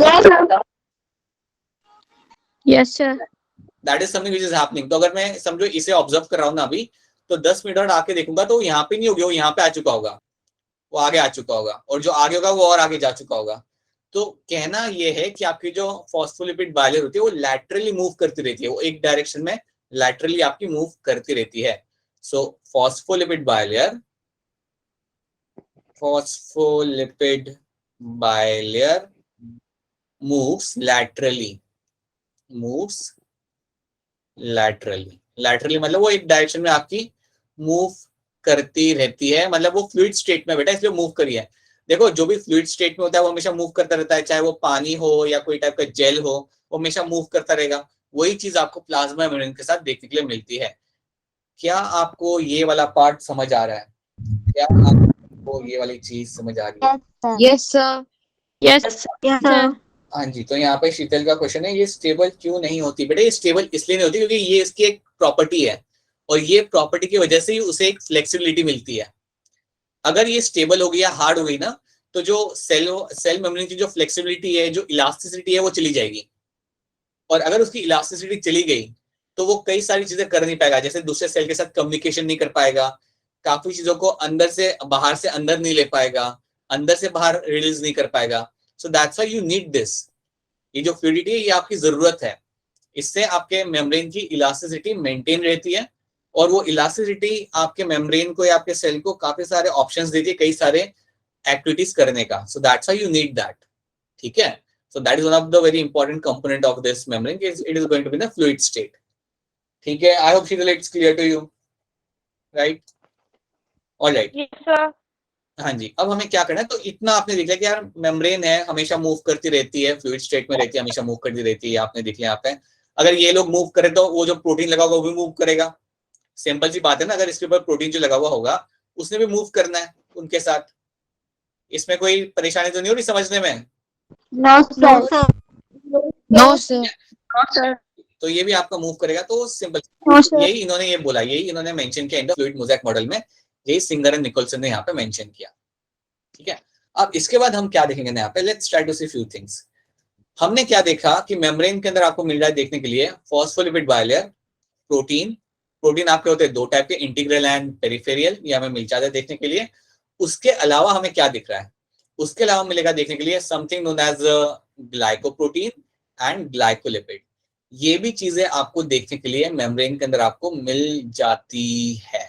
Yes, sir. That is something which is happening. तो अगर मैं समझो इसे ऑब्जर्व कर रहा हूँ ना अभी, तो 10 मिनट और आके देखूंगा तो यहाँ पे नहीं होगी, वो यहाँ पे आ चुका होगा, वो आगे आ चुका होगा, और जो आगे होगा वो और आगे जा चुका होगा। तो कहना ये है कि आपकी जो फॉस्फोलिपिड बायलेयर होती है वो लैटरली मूव करती रहती है, वो एक डायरेक्शन में लैटरली आपकी मूव करती रहती है। So phospholipid bilayer moves laterally, laterally मतलब वो एक डायरेक्शन में आपकी मूव करती रहती है, मतलब वो फ्लूइड स्टेट में बेटा, इसलिए मूव करी है। देखो जो भी फ्लूइड स्टेट में होता है वो हमेशा मूव करता रहता है, चाहे वो पानी हो या कोई टाइप का जेल हो, वो हमेशा मूव करता रहेगा। वही चीज आपको प्लाज्मा मेम्ब्रेन के साथ देखने के लिए मिलती है क्या आपको ये वाला पार्ट समझ आ रहा है? क्या आपको ये वाली चीज समझ आ रही है? Yes, sir. Yes, Yes, sir. sir. हाँ जी, तो यहाँ पे शीतल का क्वेश्चन है, ये स्टेबल क्यों नहीं होती? बेटा ये स्टेबल इसलिए नहीं होती क्योंकि ये इसकी एक प्रॉपर्टी है, और ये प्रॉपर्टी की वजह से ही उसे एक फ्लेक्सिबिलिटी मिलती है। अगर ये स्टेबल हो गई या हार्ड हो गई ना, तो जो सेल मेमोरी की जो फ्लेक्सिबिलिटी है, जो इलास्टिसिटी है, वो चली जाएगी। और अगर उसकी इलास्टिसिटी चली गई तो वो कई सारी चीजें कर नहीं पाएगा, जैसे दूसरे सेल के साथ कम्युनिकेशन नहीं कर पाएगा, काफी चीजों को अंदर से अंदर नहीं ले पाएगा, अंदर से बाहर रिलीज नहीं कर पाएगा। So that's why you need this. ये जो फ्लूइडिटी है ये आपकी जरूरत है, इससे आपके मेम्ब्रेन की इलास्टिसिटी मेंटेन रहती है, और वो इलास्टिसिटी आपके मेम्ब्रेन को या आपके सेल को काफी सारे ऑप्शंस देती है कई सारे एक्टिविटीज करने का। So that's why you need that. ठीक है, so that is one of the very important component of this membrane. It is going to be in the fluid state. ठीक है, I hope Sheetal it's clear to you, right? All right. Yes, sir. हाँ जी, अब हमें क्या करना है, तो इतना आपने देख लिया कि यार मेम्ब्रेन है, हमेशा मूव करती रहती है, फ्लूइड स्टेट में रहती है, हमेशा मूव करती रहती है, आपने देख लिया यहाँ पे। अगर ये लोग मूव करे तो वो जो प्रोटीन लगा होगा वो भी मूव करेगा। सिंपल सी बात है ना, अगर इसके ऊपर प्रोटीन जो लगा हुआ होगा उसने भी मूव करना है उनके साथ। इसमें कोई परेशानी तो नहीं हो रही समझने में? No, No, sir. sir. No, sir. No, sir. तो ये भी आपका मूव करेगा। तो सिंपल No, sir. यही इन्होंने ये बोला, यही इन्होंने मेंशन किया in the fluid mosaic model में, यही सिंगर एंड निकोलसन ने यहाँ पे मेंशन किया। ठीक है, अब इसके बाद हम क्या देखेंगे यहाँ पे, let's try to see few things. हमने क्या देखा कि मेम्ब्रेन के अंदर आपको मिल रहा है देखने के लिए फॉस्फोलिपिड बायलेयर, प्रोटीन। प्रोटीन आपके होते हैं दो टाइप के, इंटीग्रल एंड पेरिफेरियल, ये हमें मिल जाता है देखने के लिए। उसके अलावा हमें क्या दिख रहा है? उसके अलावा मिलेगा देखने के लिए something known as glycoprotein and glycolipid. ये भी चीजें आपको देखने के लिए मेम्ब्रेन के अंदर आपको मिल जाती है,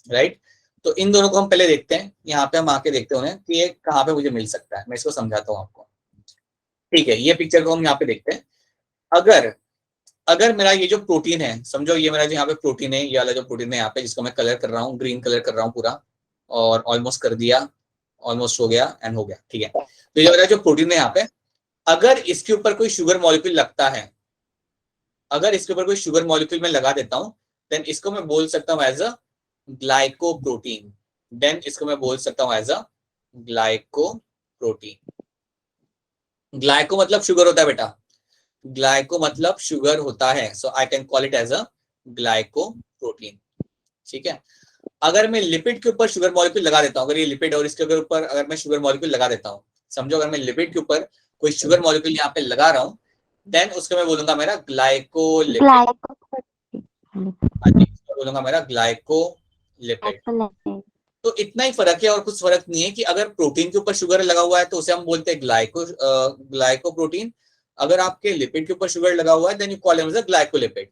राइट? तो इन दोनों को हम पहले देखते हैं, यहाँ पे हम आके देखते हैं कि ये कहाँ पे मुझे मिल सकता है। मैं इसको समझाता हूँ आपको। ठीक है, ये पिक्चर को हम यहाँ पे देखते हैं। अगर मेरा ये जो प्रोटीन है, समझो ये मेरा जो यहाँ पे प्रोटीन है, ये वाला जो प्रोटीन है यहाँ पे, जिसको मैं कलर कर रहा हूँ, ग्रीन कलर कर रहा हूँ पूरा, और ऑलमोस्ट कर दिया, ऑलमोस्ट हो गया एंड हो गया। ठीक है, तो ये मेरा जो प्रोटीन है यहाँ पे, अगर इसके ऊपर कोई शुगर मॉलिक्यूल लगता है, अगर इसके ऊपर कोई शुगर मॉलिक्यूल मैं लगा देता हूं, देन इसको मैं बोल सकता हूं एज अ ग्लाइकोप्रोटीन। देन इसको मैं बोल सकता हूं एज अ ग्लाइकोप्रोटीन। ग्लाइको मतलब शुगर होता है बेटा, ग्लाइको मतलब शुगर होता है, so I can call it as a glycoprotein. ठीक है, अगर मैं लिपिड के ऊपर शुगर मॉलिक्यूल लगा देता हूं, अगर ये लिपिड और इसके ऊपर अगर मैं शुगर मॉलिक्यूल लगा देता हूं, समझो अगर मैं लिपिड के ऊपर कोई शुगर मॉलिक्यूल यहाँ पे लगा रहा हूं, देन उसको मैं बोलूंगा मेरा ग्लाइकोलिपिड। बोलूंगा मेरा ग्लाइकोलिपिड। तो इतना ही फर्क है और कुछ फर्क नहीं है कि अगर प्रोटीन के ऊपर शुगर लगा हुआ है तो उसे हम बोलते हैं ग्लाइकोप्रोटीन। अगर आपके लिपिड के ऊपर शुगर लगा हुआ है then you call him as a glycolipid.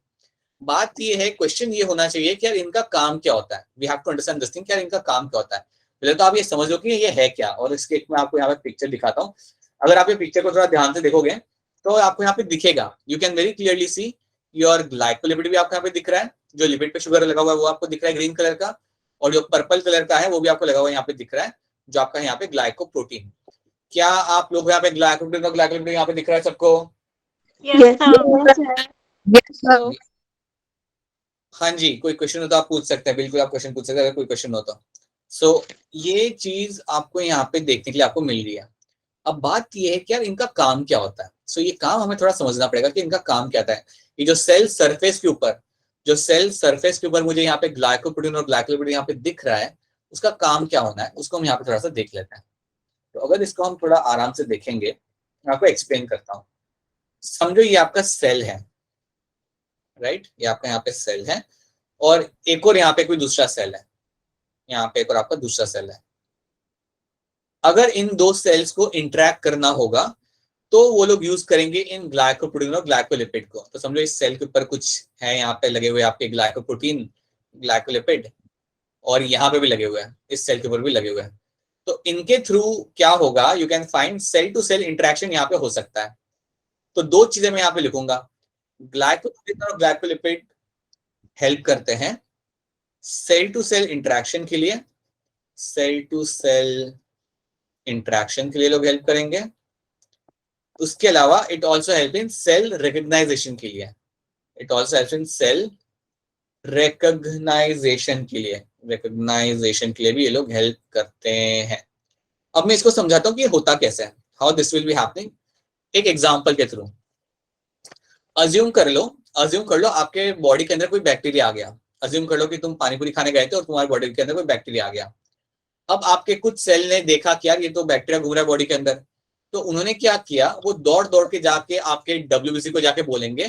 बात ये है, क्वेश्चन ये होना चाहिए कि यार इनका काम क्या होता है। We have to understand this thing, क्या इनका काम क्या होता है। पहले तो आप ये समझ लो कि ये है क्या, और इसके मैं आपको यहाँ पे पिक्चर दिखाता हूँ। अगर आप ये पिक्चर को थोड़ा ध्यान से देखोगे तो आपको यहाँ पे दिखेगा, you can very clearly see your glycolipid भी आपको यहाँ पे दिख रहा है, जो लिपिड पे शुगर लगा हुआ है वो आपको दिख रहा है ग्रीन कलर का, और जो पर्पल कलर का है वो भी आपको लगा हुआ है यहाँ पे दिख रहा है, जो आपका यहाँ पे ग्लाइकोप्रोटीन। क्या आप लोग यहाँ पे ग्लाइकोप्रोटीन और ग्लाइकोलिपिड यहाँ पे दिख रहा है सबको? Yes, sir. Yes, sir. हाँ जी, कोई क्वेश्चन हो तो आप पूछ सकते हैं, बिल्कुल आप क्वेश्चन पूछ सकते हैं अगर कोई क्वेश्चन हो तो। सो ये चीज आपको यहाँ पे देखने के लिए आपको मिल रही है। अब बात ये है कि यार इनका काम क्या होता है। सो ये काम हमें थोड़ा समझना पड़ेगा कि इनका काम क्या होता है। ये जो सेल सरफेस के ऊपर मुझे यहाँ पे ग्लाइकोप्रोटीन और ग्लाइकोलिपिड यहाँ पे दिख रहा है, उसका काम क्या होना है उसको हम यहाँ पे थोड़ा सा देख लेते हैं। तो अगर इसको हम थोड़ा आराम से देखेंगे, मैं आपको एक्सप्लेन करता हूँ। समझो ये आपका सेल है, राइट? ये आपका यहाँ पे सेल है, और एक और यहाँ पे कोई दूसरा सेल है, यहाँ पे एक और आपका दूसरा सेल है। अगर इन दो सेल्स को इंटरेक्ट करना होगा तो वो लोग यूज करेंगे इन ग्लाइकोप्रोटीन और ग्लाइकोलिपिड को। तो समझो इस सेल के ऊपर कुछ है, यहाँ पे लगे हुए आपके ग्लाइकोप्रोटीन, ग्लाइकोलिपिड, और यहाँ पे भी लगे हुए हैं, इस सेल के ऊपर भी लगे हुए हैं। तो इनके थ्रू क्या होगा, you can find cell to cell interaction यहाँ पे हो सकता है। तो दो चीजें मैं यहाँ पे लिखूंगा, ग्लाइकोप्रोटीन और ग्लाइकोलिपिड हेल्प करते हैं सेल टू सेल इंटरेक्शन के लिए, सेल टू सेल इंटरेक्शन के लिए लोग हेल्प करेंगे। उसके अलावा it also help in cell recognisation के लिए, it also help in cell recognisation के लिए भी ये लोग हेल्प करते हैं। अब मैं इसको समझाता हूँ कि ये होता कैसे है, how this will be happening, एक एग्जांपल के थ्रू। अज्यूम कर लो आपके बॉडी के अंदर कोई बैक्टीरिया आ गया। अज्यूम कर लो कि तुम पानी पूरी खाने गए थे और तुम्हारी बॉडी के अंदर कोई बैक्टीरिया आ गया। अब आपके कुछ सेल ने देखा कि यार ये तो बैक्टीरिया घूम रहा है बॉडी के अंदर, तो उन्होंने क्या किया, वो दौड़ दौड़ के जाके आपके डब्ल्यूबीसी को जाके बोलेंगे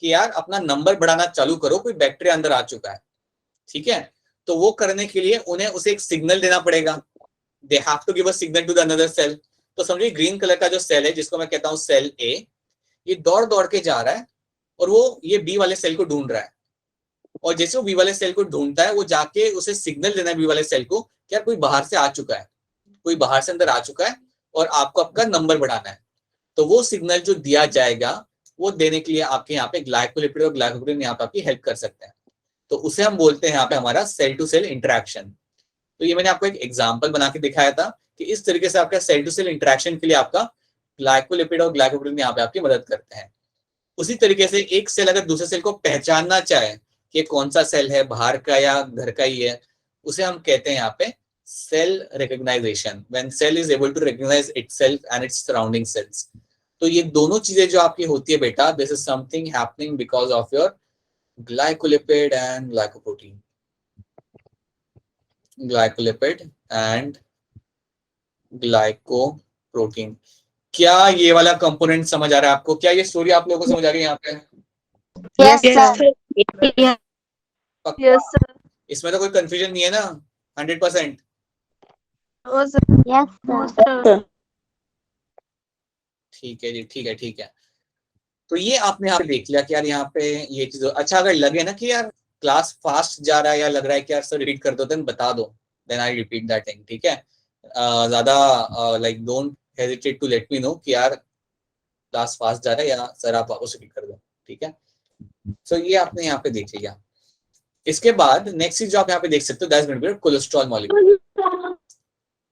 कि यार अपना नंबर बढ़ाना चालू करो, कोई बैक्टीरिया अंदर आ चुका है। ठीक है, तो वो करने के लिए उन्हें उसे एक सिग्नल देना पड़ेगा। They have to give a signal to the another cell. तो समझिए ग्रीन कलर का जो सेल है जिसको मैं कहता हूं सेल ए, ये दौड़ दौड़ के जा रहा है और वो ये बी वाले सेल को ढूंढ रहा है। और जैसे वो बी वाले सेल को ढूंढता है, वो जाके उसे सिग्नल देना है बी वाले सेल को कि यार कोई बाहर से आ चुका है, कोई बाहर से अंदर आ चुका है और आपको आपका नंबर बढ़ाना है। तो वो सिग्नल जो दिया जाएगा वो देने के लिए आपके यहाँ पे ग्लाइकोलिपिड और ग्लाइकोप्रोटीन यहाँ पे आपकी हेल्प कर सकते हैं। तो उसे हम बोलते हैं यहाँ पे हमारा सेल टू सेल इंटरेक्शन। तो ये मैंने आपको एक एग्जांपल बना के दिखाया था कि इस तरीके से आपका सेल टू सेल इंटरेक्शन के लिए आपका ग्लाइकोलिपिड और ग्लाइकोप्रोटीन यहाँ पे आपकी मदद करते हैं। उसी तरीके से एक सेल अगर दूसरे सेल को पहचानना चाहे कि कौन सा सेल है, बाहर का या घर का ही है, उसे हम कहते हैं यहाँ पे cell recognisation, when cell is able to recognise itself and its surrounding cells. तो ये दोनों चीजें जो आपकी होती है बेटा, this is something happening because of your glycolipid and glycoprotein, glycolipid and glycoprotein. क्या ये वाला कंपोनेंट समझ आ रहा है आपको? क्या ये स्टोरी आप लोगों को समझ आ रही है यहाँ पे? Yes, sir. पक्का? Yes, sir. इसमें तो कोई कंफ्यूजन नहीं है ना? 100%? No, sir. Yes, sir. ठीक है जी, ठीक है। तो ये आपने यहाँ पे देख लिया कि यार यहाँ पे ये चीज। अच्छा, अगर लगे ना कि यार क्लास फास्ट जा रहा है या लग रहा है कि यार सर रिपीट कर दो, देन बता दो, then I repeat that thing. ठीक है, ज्यादा like don't hesitate to let me know कि यार क्लास फास्ट जा रहा है या सर आप वापस रिपीट कर दो। ठीक है, सो ये आपने यहाँ पे देख लिया। इसके बाद नेक्स्ट चीज जो आप यहाँ पे देख सकते हो, 10 मिनट कोलेस्ट्रॉल मॉलिक्यूल।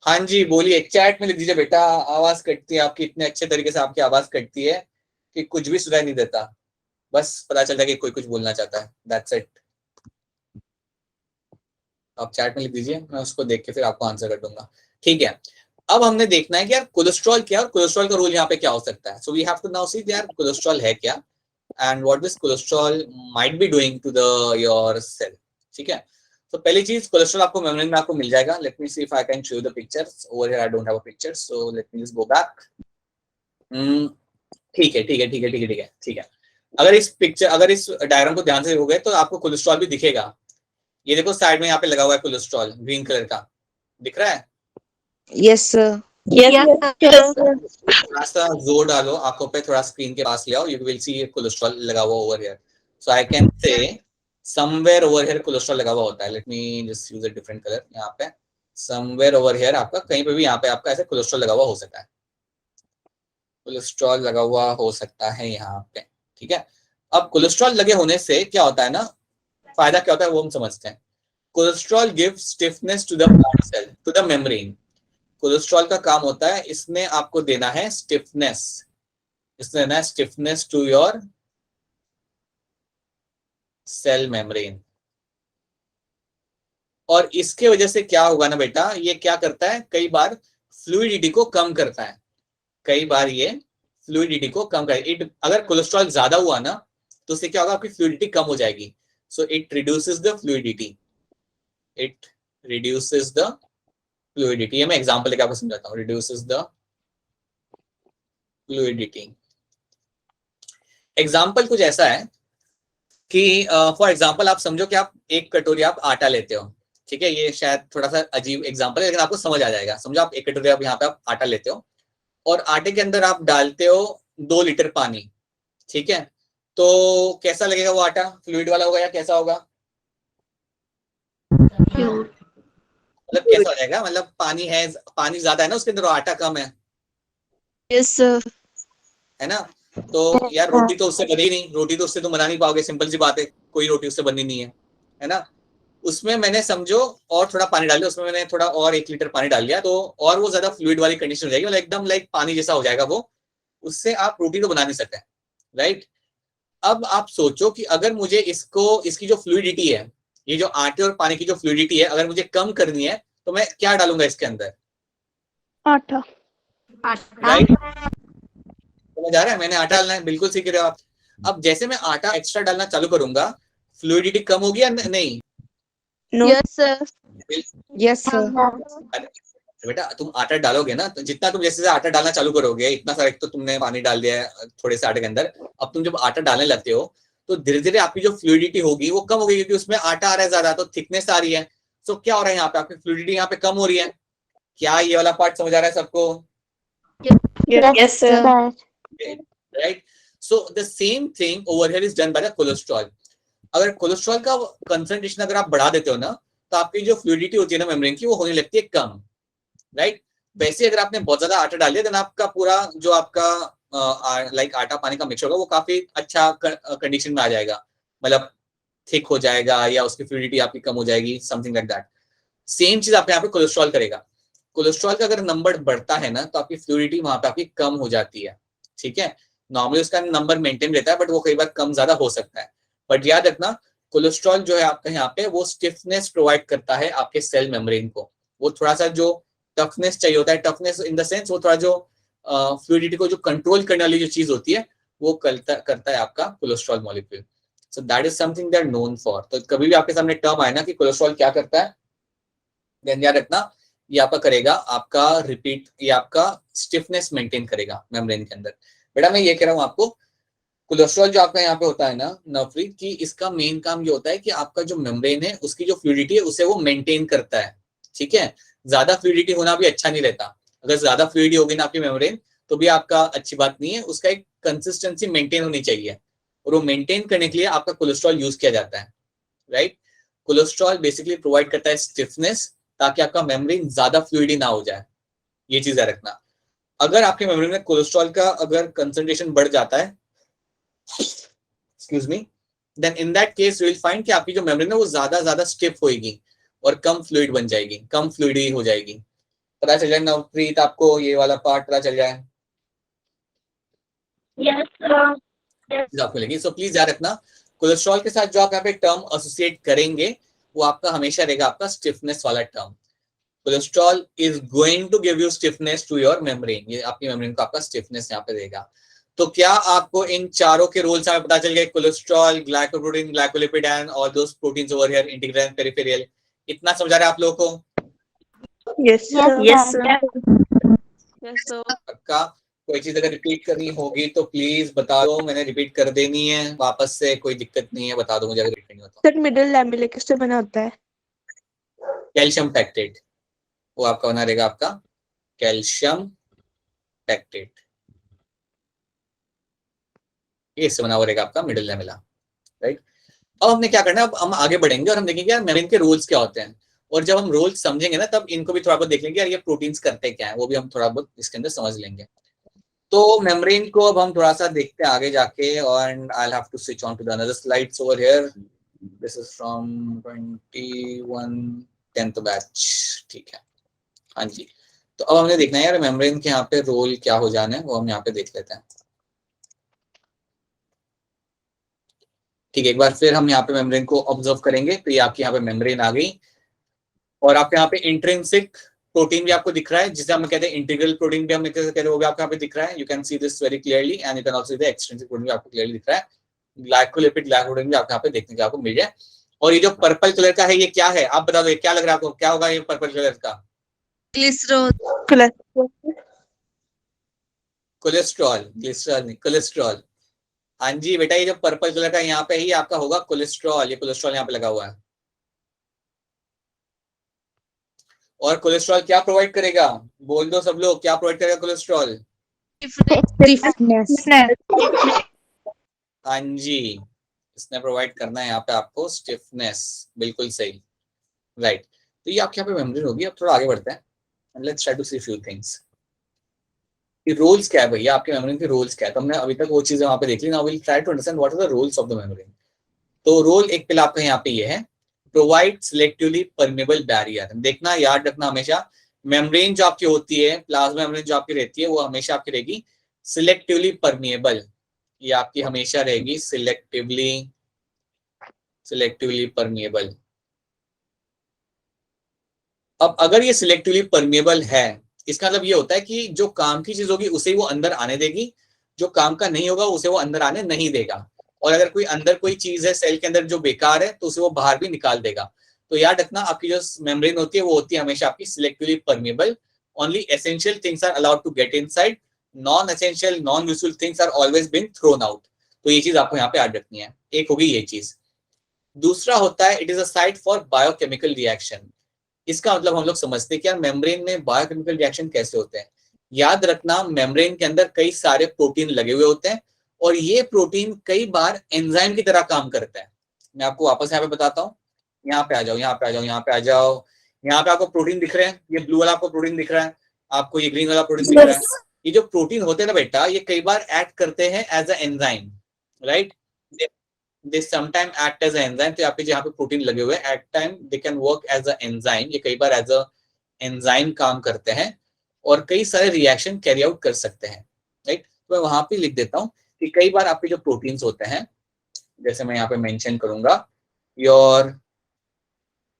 हाँ जी बोलिए, चैट में लिख दीजिए बेटा। आवाज कटती है आपकी, इतने अच्छे तरीके से आपकी आवाज कटती है कि कुछ भी सुनाई नहीं देता, बस पता चलता है कि कोई कुछ बोलना चाहता है, दैट्स इट। आप चैट में लिख दीजिए, मैं उसको देख के फिर आपको आंसर कर दूंगा। ठीक है, अब हमने देखना है कि यार कोलेस्ट्रॉल क्या है और कोलेस्ट्रॉल का रोल यहाँ पे क्या हो सकता है। So we have to now see यार कोलेस्ट्रॉल है क्या and what this cholesterol might be doing to the your cell. ठीक है, तो पहली चीज कोलेस्ट्रॉल आपको मेमोरी में आपको मिल जाएगा। Let me see if I can show the pictures over here. I don't have a picture, so let me just go back. ठीक है। अगर इस डायग्राम को ध्यान से देखोगे तो आपको कोलेस्ट्रॉल भी दिखेगा। ये देखो साइड में यहाँ पे लगा हुआ है कोलेस्ट्रॉल, ग्रीन कलर का दिख रहा है। Yes, sir. Yes, sir. थोड़ा सा जोर डालो आंखों पे, थोड़ा स्क्रीन के पास ले आओ, यू विल सी कोलेस्ट्रॉल लगा हुआ over here. So I can से समवेयर ओवर हियर कोलेस्ट्रॉल लगा हुआ होता है। Let me just use a different colour. यहाँ पे समवेयर ओवर हियर आपका कहीं पे भी यहाँ पे आपका ऐसे कोलेस्ट्रॉल लगा हुआ हो सकता है, कोलेस्ट्रॉल लगा हुआ हो सकता है यहाँ पे। ठीक है, अब कोलेस्ट्रॉल लगे होने से क्या होता है ना, फायदा क्या होता है वो हम समझते हैं। Cholesterol give stiffness to the plant cell, to the membrane. Cholesterol का काम होता है, इसने आपको देना है स्टिफनेस, इसने देना है stiffness to your cell membrane. और इसके वजह से क्या होगा ना बेटा, ये क्या करता है, कई बार फ्लूइडिटी को कम करता है। कई बार ये फ्लूइडिटी को कम कर, अगर कोलेस्ट्रॉल ज्यादा हुआ ना तो उससे क्या होगा, आपकी फ्लूइडिटी कम हो जाएगी। So it reduces the fluidity, it reduces the fluidity. ये मैं एग्जांपल लेके आपको समझाता हूँ। Reduces the fluidity. एग्जांपल कुछ ऐसा है कि फॉर एग्जांपल आप समझो कि आप एक कटोरी आप आटा लेते हो। ठीक है, ये शायद थोड़ा सा अजीब एग्जांपल है लेकिन आपको समझ आ जाएगा। समझो आप एक कटोरी आप यहाँ पे आप आटा लेते हो और आटे के अंदर आप डालते हो 2 लीटर पानी। ठीक है, तो कैसा लगेगा वो आटा, फ्लूइड वाला होगा या कैसा होगा? मतलब कैसा हो जाएगा, मतलब पानी है, पानी ज्यादा है ना उसके अंदर, आटा कम है। Yes, sir. है ना? तो यार रोटी तो उससे बनी नहीं, रोटी तो उससे तुम बना नहीं पाओगे, सिंपल सी बात है, कोई रोटी उससे बननी नहीं है ना? उसमें मैंने समझो और थोड़ा पानी डाल दिया, उसमें मैंने थोड़ा और 1 लीटर पानी डाल दिया, तो और वो ज्यादा फ्लूइड वाली कंडीशन हो जाएगी, मतलब एकदम लाइक पानी जैसा हो जाएगा वो, उससे आप रोटी तो बना नहीं सकते, राइट? अब आप सोचो कि अगर मुझे इसकी जो फ्लूइडिटी है, ये जो आटे और पानी की जो फ्लूइडिटी है, अगर मुझे कम करनी है तो मैं क्या डालूंगा इसके अंदर? आटा। राइट, समझ आ रहा है? मैंने आटा डालना है, बिल्कुल सीख रहे हो आप। अब जैसे मैं आटा एक्स्ट्रा डालना चालू करूंगा, फ्लूइडिटी कम होगी या नहीं? No. Yes, sir. Yes, sir. अरे बेटा, तुम आटा डालोगे ना, तो जितना तुम जैसे आटा डालना चालू करोगे, इतना सारा, एक तो तुमने पानी डाल दिया है थोड़े से आटे के अंदर, अब तुम जब आटा डालने लगते हो तो धीरे धीरे आपकी जो फ्लूइडिटी होगी वो कम होगी, क्योंकि उसमें आटा आ रहा है ज्यादा, तो थिकनेस आ रही है। सो क्या हो रहा है यहाँ पे? आपकी फ्लूइडिटी यहाँ पे कम हो रही है। क्या ये वाला पार्ट समझ आ रहा है सबको? Yes, sir. Right, so the same thing over here is done by the cholesterol. अगर कोलेस्ट्रॉल का कंसंट्रेशन अगर आप बढ़ा देते हो ना, तो आपकी जो फ्लूइडिटी होती है ना मेम्ब्रेन की, वो होने लगती है कम। राइट, वैसे अगर आपने बहुत ज्यादा आटा डाल दिया, देन आपका पूरा जो आपका लाइक आटा पानी का मिक्सचर होगा वो काफी अच्छा कंडीशन में आ जाएगा, मतलब थिक हो जाएगा, या उसकी फ्लूइडिटी आपकी कम हो जाएगी, समथिंग लाइक दैट। सेम चीज आप यहाँ पे कोलेस्ट्रॉल करेगा। कोलेस्ट्रॉल का अगर नंबर बढ़ता है ना, तो आपकी फ्लूइडिटी वहां पे आपकी कम हो जाती है। ठीक है, नॉर्मली उसका नंबर मेंटेन रहता है, बट वो कई बार कम ज्यादा हो सकता है। बट याद रखना, कोलेस्ट्रॉल जो है आपका यहाँ पे, वो स्टिफनेस प्रोवाइड करता है आपके सेल मेम्ब्रेन को। वो थोड़ा सा जो टफनेस चाहिए होता है, टफनेस इन द सेंस वो थोड़ा जो फ्लूइडिटी को जो कंट्रोल करने वाली जो चीज होती है, वो करता है आपका cholesterol molecule. So that is something they are known for. तो कभी भी आपके सामने टर्म आए ना कि कोलेस्ट्रॉल क्या करता है, देन याद रखना, ये आपका करेगा आपका रिपीट, ये आपका स्टिफनेस मेंटेन करेगा मेम्ब्रेन के अंदर। बेटा मैं ये कह रहा हूँ आपको, कोलेस्ट्रॉल जो आपका यहाँ पे होता है ना नवप्रीत, की इसका मेन काम ये होता है कि आपका जो मेम्ब्रेन है उसकी जो फ्लूइडिटी है उसे वो मेंटेन करता है। ठीक है, ज्यादा फ्लूइडिटी होना भी अच्छा नहीं रहता। अगर ज्यादा फ्लूइडिटी होगी ना आपकी मेम्ब्रेन, तो भी आपका अच्छी बात नहीं है। उसका एक कंसिस्टेंसी मेंटेन होनी चाहिए, और वो मेंटेन करने के लिए आपका कोलेस्ट्रॉल यूज किया जाता है। राइट, कोलेस्ट्रॉल बेसिकली प्रोवाइड करता है स्टिफनेस, ताकि आपका मेम्ब्रेन ज्यादा फ्लूइडी ना हो जाए। ये चीज है रखना। अगर आपके मेम्ब्रेन में कोलेस्ट्रॉल का अगर कंसंट्रेशन बढ़ जाता है, excuse me, then in that case you will find कि आपकी जो मेम्ब्रेन है वो ज्यादा स्टिफ होएगी और कम फ्लूइड बन जाएगी, कम फ्लूइडी हो जाएगी। पता चल जाए नवप्रीत आपको, ये वाला पार्ट पता चल जाए? Yes, sir. आपको लगी। सो प्लीज याद रखना, कोलेस्ट्रॉल के साथ जो आप यहाँ पे टर्म एसोसिएट करेंगे, वो आपका हमेशा रहेगा आपका स्टिफनेस वाला term. Cholesterol is going to give you stiffness to your membrane, ये आपकी मेम्ब्रेन को आपका स्टिफनेस यहाँ पे देगा। तो क्या आपको इन चारों के रोल्स हमें पता चल गए? Cholesterol, glycoprotein, glycolipid and all those proteins over here, integral and peripheral. इतना समझ आ रहा है आप लोगों को? Yes, sir. Yes, sir. Yes, sir. पक्का? कोई चीज अगर रिपीट करनी होगी तो प्लीज बता दो, मैंने रिपीट कर देनी है वापस से, कोई दिक्कत नहीं है, बता दो मुझे अगर रिपीट करनी हो तो। सर मिडिल लैमेला किससे बना होता है? कैल्शियम पैक्टेट, वो आपका बना रहेगा आपका कैल्शियम पैक्टेट, ये इससे बना हुआ रहेगा आपका मिडिल लैमेला। राइट, अब हमने क्या करना है, अब हम आगे बढ़ेंगे और हम देखेंगे यार मेम्ब्रेन के रोल्स क्या होते हैं। और जब हम रोल्स समझेंगे ना, तब इनको भी थोड़ा बहुत देख लेंगे यार ये प्रोटीन्स करते क्या है, वो भी हम थोड़ा बहुत इसके अंदर समझ लेंगे। तो मेम्ब्रेन को अब हम थोड़ा सा देखते हैं आगे जाके, and I have to switch on to the another slides over here. This is from 21 10th batch. ठीक है, हाँ जी। तो अब हमने देखना है यार मेम्ब्रेन के यहाँ पे रोल क्या हो जाना है, वो हम यहाँ पे देख लेते हैं। ठीक है, एक बार फिर हम यहाँ पे मेम्ब्रेन को ऑब्जर्व करेंगे। तो ये आपकी यहाँ पे मेम्ब्रेन आ गई, और आपके यहाँ पे इंट्रिंसिक प्रोटीन भी आपको दिख रहा है, जिसे हम कहते हैं इंटीग्रल प्रोटीन भी हम कहते हैं, वो भी आपको यहाँ पे दिख रहा है। You can see this very clearly, and you can also see the extrinsic protein भी आपको क्लियरली दिख रहा है। ग्लाइकोलिपिड, ग्लाइकोप्रोटीन भी आपको यहाँ पे देखने को आपको मिल जाए। और ये जो पर्पल कलर का है, ये क्या है आप बता दो, ये क्या लग रहा है आपको, क्या होगा ये पर्पल कलर का? कोलेस्ट्रॉल, ग्लिसरॉल नहीं, कोलेस्ट्रॉल। हाँ जी बेटा, ये जो पर्पल कलर का यहाँ पे ही आपका होगा कोलेस्ट्रॉल, ये कोलेस्ट्रॉल यहाँ पे लगा हुआ है। और कोलेस्ट्रॉल क्या प्रोवाइड करेगा? बोल दो सब लोग, क्या प्रोवाइड करेगा कोलेस्ट्रॉल? Stiffness. हाँ जी, इसने प्रोवाइड करना है यहाँ पे आपको स्टिफनेस, बिल्कुल सही। राइट, तो ये आपके यहाँ पे मेम्ब्रेन होगी। अब थोड़ा आगे बढ़ते हैं, and let's try to see few things. कि रोल्स क्या है भैया, आपके मेम्ब्रेन के रोल्स क्या है? तो हमने अभी तक वो चीजें वहां पे देख ली। Now will try to understand what are the roles of the membrane. तो रोल एक पहले आपका यहाँ पे ये है, प्रोवाइड सिलेक्टिवली परमेबल बैरियर। देखना, याद रखना हमेशा, मेम्ब्रेन जो आपकी होती है, प्लाज्मा मेम्ब्रेन जो आपकी रहती है, वो हमेशा आपकी रहेगी सिलेक्टिवली परमिएबल। ये आपकी हमेशा रहेगी सिलेक्टिवली परमिएबल। अब अगर ये सिलेक्टिवली परमिएबल है, इसका मतलब ये होता है कि जो काम की चीज होगी उसे वो अंदर आने देगी, जो काम का नहीं होगा उसे वो अंदर आने नहीं देगा। और अगर कोई अंदर कोई चीज है सेल के अंदर जो बेकार है तो उसे वो बाहर भी निकाल देगा। तो याद रखना, आपकी जो मेम्ब्रेन होती है वो होती है हमेशा आपकी selectively permeable. Only essential things are allowed to get inside, non essential non useful things are always been thrown out. तो ये चीज आपको यहाँ पे याद रखनी है। एक होगी ये चीज। दूसरा होता है it is a site for biochemical reaction. इसका मतलब हम लोग समझते हैं कि यार मेम्ब्रेन में बायोकेमिकल रिएक्शन कैसे होते हैं। याद रखना, मेम्ब्रेन के अंदर कई सारे प्रोटीन लगे हुए होते हैं और ये प्रोटीन कई बार एंजाइम की तरह काम करता है। मैं आपको वापस यहाँ पे बताता हूँ। यहाँ पे आ जाओ, यहाँ पे आ जाओ, यहाँ पे आ जाओ। यहाँ पे आपको प्रोटीन दिख रहे हैं, ये ब्लू वाला आपको प्रोटीन दिख रहा है, आपको ये ग्रीन वाला प्रोटीन दिख रहा है। ये जो प्रोटीन होते हैं ना बेटा, ये कई बार एक्ट करते हैं as a enzyme, right. They sometime act as enzyme. तो यहाँ पे जहाँ पे प्रोटीन लगे हुए हैं, at time they can work as a enzyme. ये कई बार एज अ एंजाइम काम करते हैं और कई सारे रिएक्शन कैरी आउट कर सकते हैं, राइट। तो मैं वहां पे लिख देता हूँ कि कई बार आपके जो प्रोटीन्स होते हैं, जैसे मैं यहाँ पे मेंशन करूंगा, your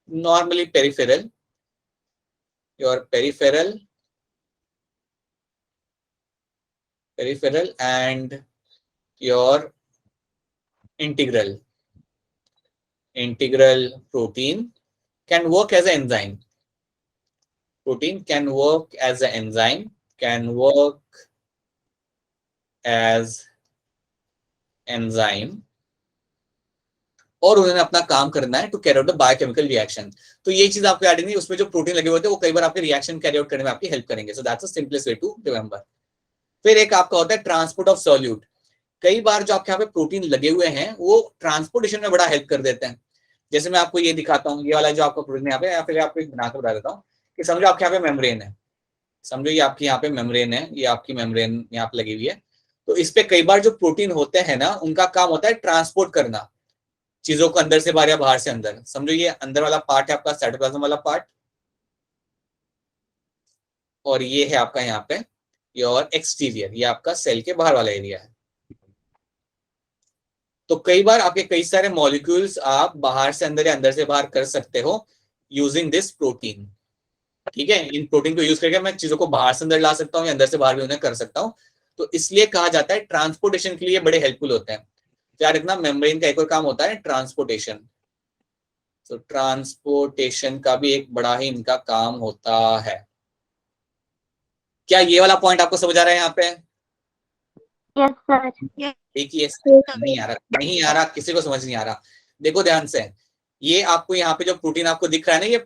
normally peripheral, your peripheral and your integral protein can work as an enzyme. Protein can work as an enzyme, can work as enzyme, और उन्होंने अपना काम करना है to carry out the biochemical reaction. तो ये चीज आपको याद नहीं, उसमें जो प्रोटीन लगे होते हैं वो कई बार आपके रिएक्शन कैरी आउट करने में आपकी हेल्प करेंगे। So that's the simplest way to remember. फिर एक आपका होता है ट्रांसपोर्ट ऑफ सॉल्यूट। कई बार जो आपके यहाँ पे प्रोटीन लगे हुए हैं वो ट्रांसपोर्टेशन में बड़ा हेल्प कर देते हैं। जैसे मैं आपको ये दिखाता हूँ, ये वाला जो आपका प्रोटीन यहाँ पे, या फिर आपको एक बनाकर बता देता हूँ कि समझो आपके यहाँ पे मेम्ब्रेन है, समझो ये आपकी यहाँ पे मेम्ब्रेन है, ये आपकी मेम्ब्रेन यहाँ पे लगी हुई है। तो इस पे कई बार जो प्रोटीन होते हैं ना, उनका काम होता है ट्रांसपोर्ट करना चीजों को अंदर से बाहर या बाहर से अंदर। समझो ये अंदर वाला पार्ट है आपका साइटोप्लाज्म वाला पार्ट, और ये है आपका यहाँ पे योर एक्सटीरियर, ये आपका सेल के बाहर वाला एरिया है। तो कई बार आपके कई सारे मॉलिक्यूल्स आप बाहर से अंदर या अंदर से बाहर कर सकते हो यूजिंग दिस प्रोटीन, ठीक है। इन प्रोटीन को यूज करके मैं चीजों को बाहर से अंदर ला सकता हूँ या अंदर से बाहर भी उन्हें कर सकता हूँ। तो इसलिए कहा जाता है ट्रांसपोर्टेशन के लिए बड़े हेल्पफुल होते हैं। याद रखना, मेम्ब्रेन का एक और काम होता है ट्रांसपोर्टेशन। तो ट्रांसपोर्टेशन का भी एक बड़ा ही इनका काम होता है। क्या ये वाला पॉइंट आपको समझ आ रहा है यहाँ पे? Yes sir. एक ही नहीं आ रहा, किसी को समझ नहीं आ रहा। देखो ध्यान से, ये आपको यहाँ पे जो प्रोटीन आपको दिख रहा है ना, ये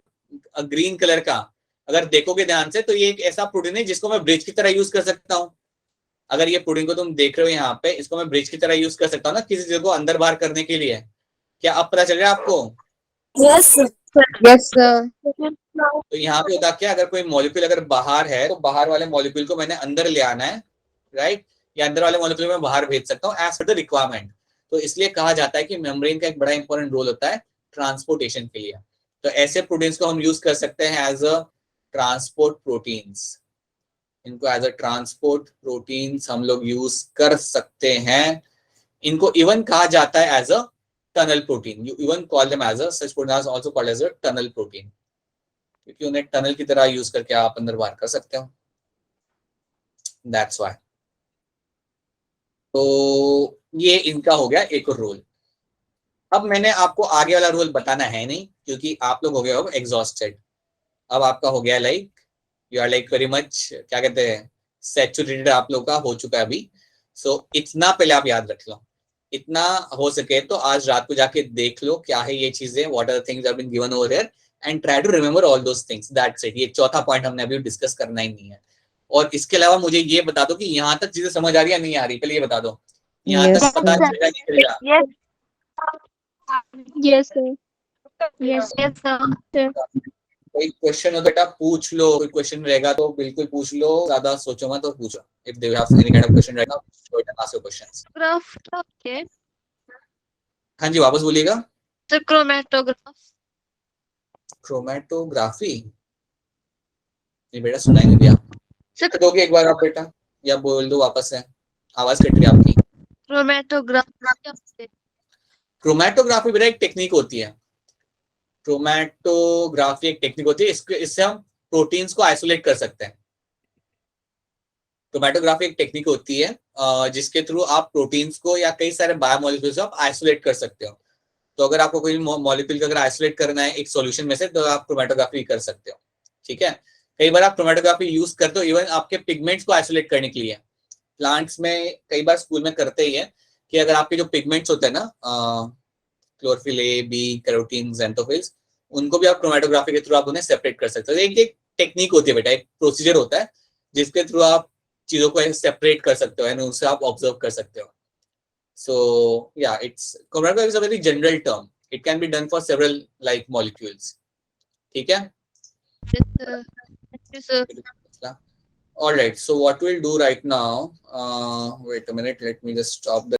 ग्रीन कलर का, अगर देखोगे ध्यान से तो ये एक ऐसा प्रोटीन है जिसको मैं ब्रिज की तरह यूज कर सकता हूँ। अगर ये प्रोटीन को तुम देख रहे हो यहाँ पे, इसको मैं ब्रिज की तरह यूज कर सकता हूँ ना किसी चीज को अंदर बाहर करने के लिए। क्या अब पता चल रहा है आपको? Yes sir. तो यहाँ पे होता क्या, अगर कोई मॉलिक्यूल अगर बाहर है तो बाहर वाले मॉलिक्यूल को मैंने अंदर ले आना है, राइट, या अंदर वाले मॉलिक्यूल में बाहर भेज सकता हूँ एज पर द रिक्वायरमेंट। तो इसलिए कहा जाता है कि मेम्ब्रेन का एक बड़ा इंपॉर्टेंट रोल होता है ट्रांसपोर्टेशन के लिए। तो ऐसे प्रोटीन्स को हम यूज कर सकते हैं एज अ ट्रांसपोर्ट प्रोटीन्स। इनको एज अ ट्रांसपोर्ट प्रोटीन्स हम लोग यूज कर सकते हैं। इनको इवन कहा जाता है as a tunnel protein. You even call them as a such protein are also called as a tunnel protein, क्योंकि उन्हें टनल की तरह यूज करके आप अंदर बाहर कर सकते हो। That's why. तो ये इनका हो गया एक और रोल। अब मैंने आपको आगे वाला रोल बताना है नहीं, क्योंकि आप लोग हो गए हो एग्जॉस्टेड। अब आपका हो गया like you are like very much, क्या कहते हैं, सैचुरेटेड आप लोग का हो चुका है अभी। सो इतना पहले आप याद रख लो, इतना हो सके तो आज रात को जाके देख लो क्या है ये चीजें, what are the things have been given over here, and try to remember all those things. That's it. ये चौथा पॉइंट हमने अभी डिस्कस करना ही नहीं है। और इसके अलावा मुझे ये बता दो कि यहाँ तक चीजें समझ आ रही है नहीं आ रही, पहले ये बता दो। यहाँ तक पता चलेगा नहीं चलेगा? Yes, sir. Yes, sir. कोई क्वेश्चन हो बेटा पूछ लो, कोई क्वेश्चन रहेगा तो बिल्कुल पूछ लो, ज्यादा सोचो मत और पूछो। If they have any kind of question रहेगा तो ask your questions. Graph. Okay. हाँ जी, वापस बोलिएगा। The chromatograph. क्रोमेटोग्राफी? ये बेटा सुनाई नहीं दिया। Sir, दोगे एक बार आप बेटा, या बोल दो वापस से, आवाज कट रही है आपकी। क्रोमेटोग्राफी क्रोमेटोग्राफी बेटा एक टेक्निक होती है, क्रोमेटोग्राफी एक टेक्निक होती है, इससे हम प्रोटीन्स को आइसोलेट कर सकते हैं। क्रोमेटोग्राफी एक टेक्निक होती है जिसके थ्रू आप प्रोटीन्स को या कई सारे बायोमोलिक्यूल्स को आप आइसोलेट कर सकते हो। तो अगर आपको कोई मॉलिक्यूल को अगर आइसोलेट करना है एक सॉल्यूशन में से, तो आप क्रोमेटोग्राफी कर सकते हो। ठीक है, कई बार आप क्रोमेटोग्राफी यूज करते हो इवन आपके पिगमेंट्स को आइसोलेट करने के लिए। प्लांट्स में कई बार स्कूल में करते ही है कि अगर आपके जो पिगमेंट्स होते हैं ना, क्लोरोफिल ए, बी, कैरोटीन, ज़ैंथोफिल्स, उनको भी आप क्रोमेटोग्राफी के थ्रू आप उन्हें सेपरेट कर सकते हो। एक टेक्निक होती है बेटा, एक प्रोसीजर होता है जिसके थ्रू आप चीजों को सेपरेट कर सकते हो एंड उनसे आप ऑब्जर्व कर सकते हो। So yeah, chromatography is a very general term. It can be done for several like molecules. ठीक है? All right. So what we'll do right now? Wait a minute. Let me just stop the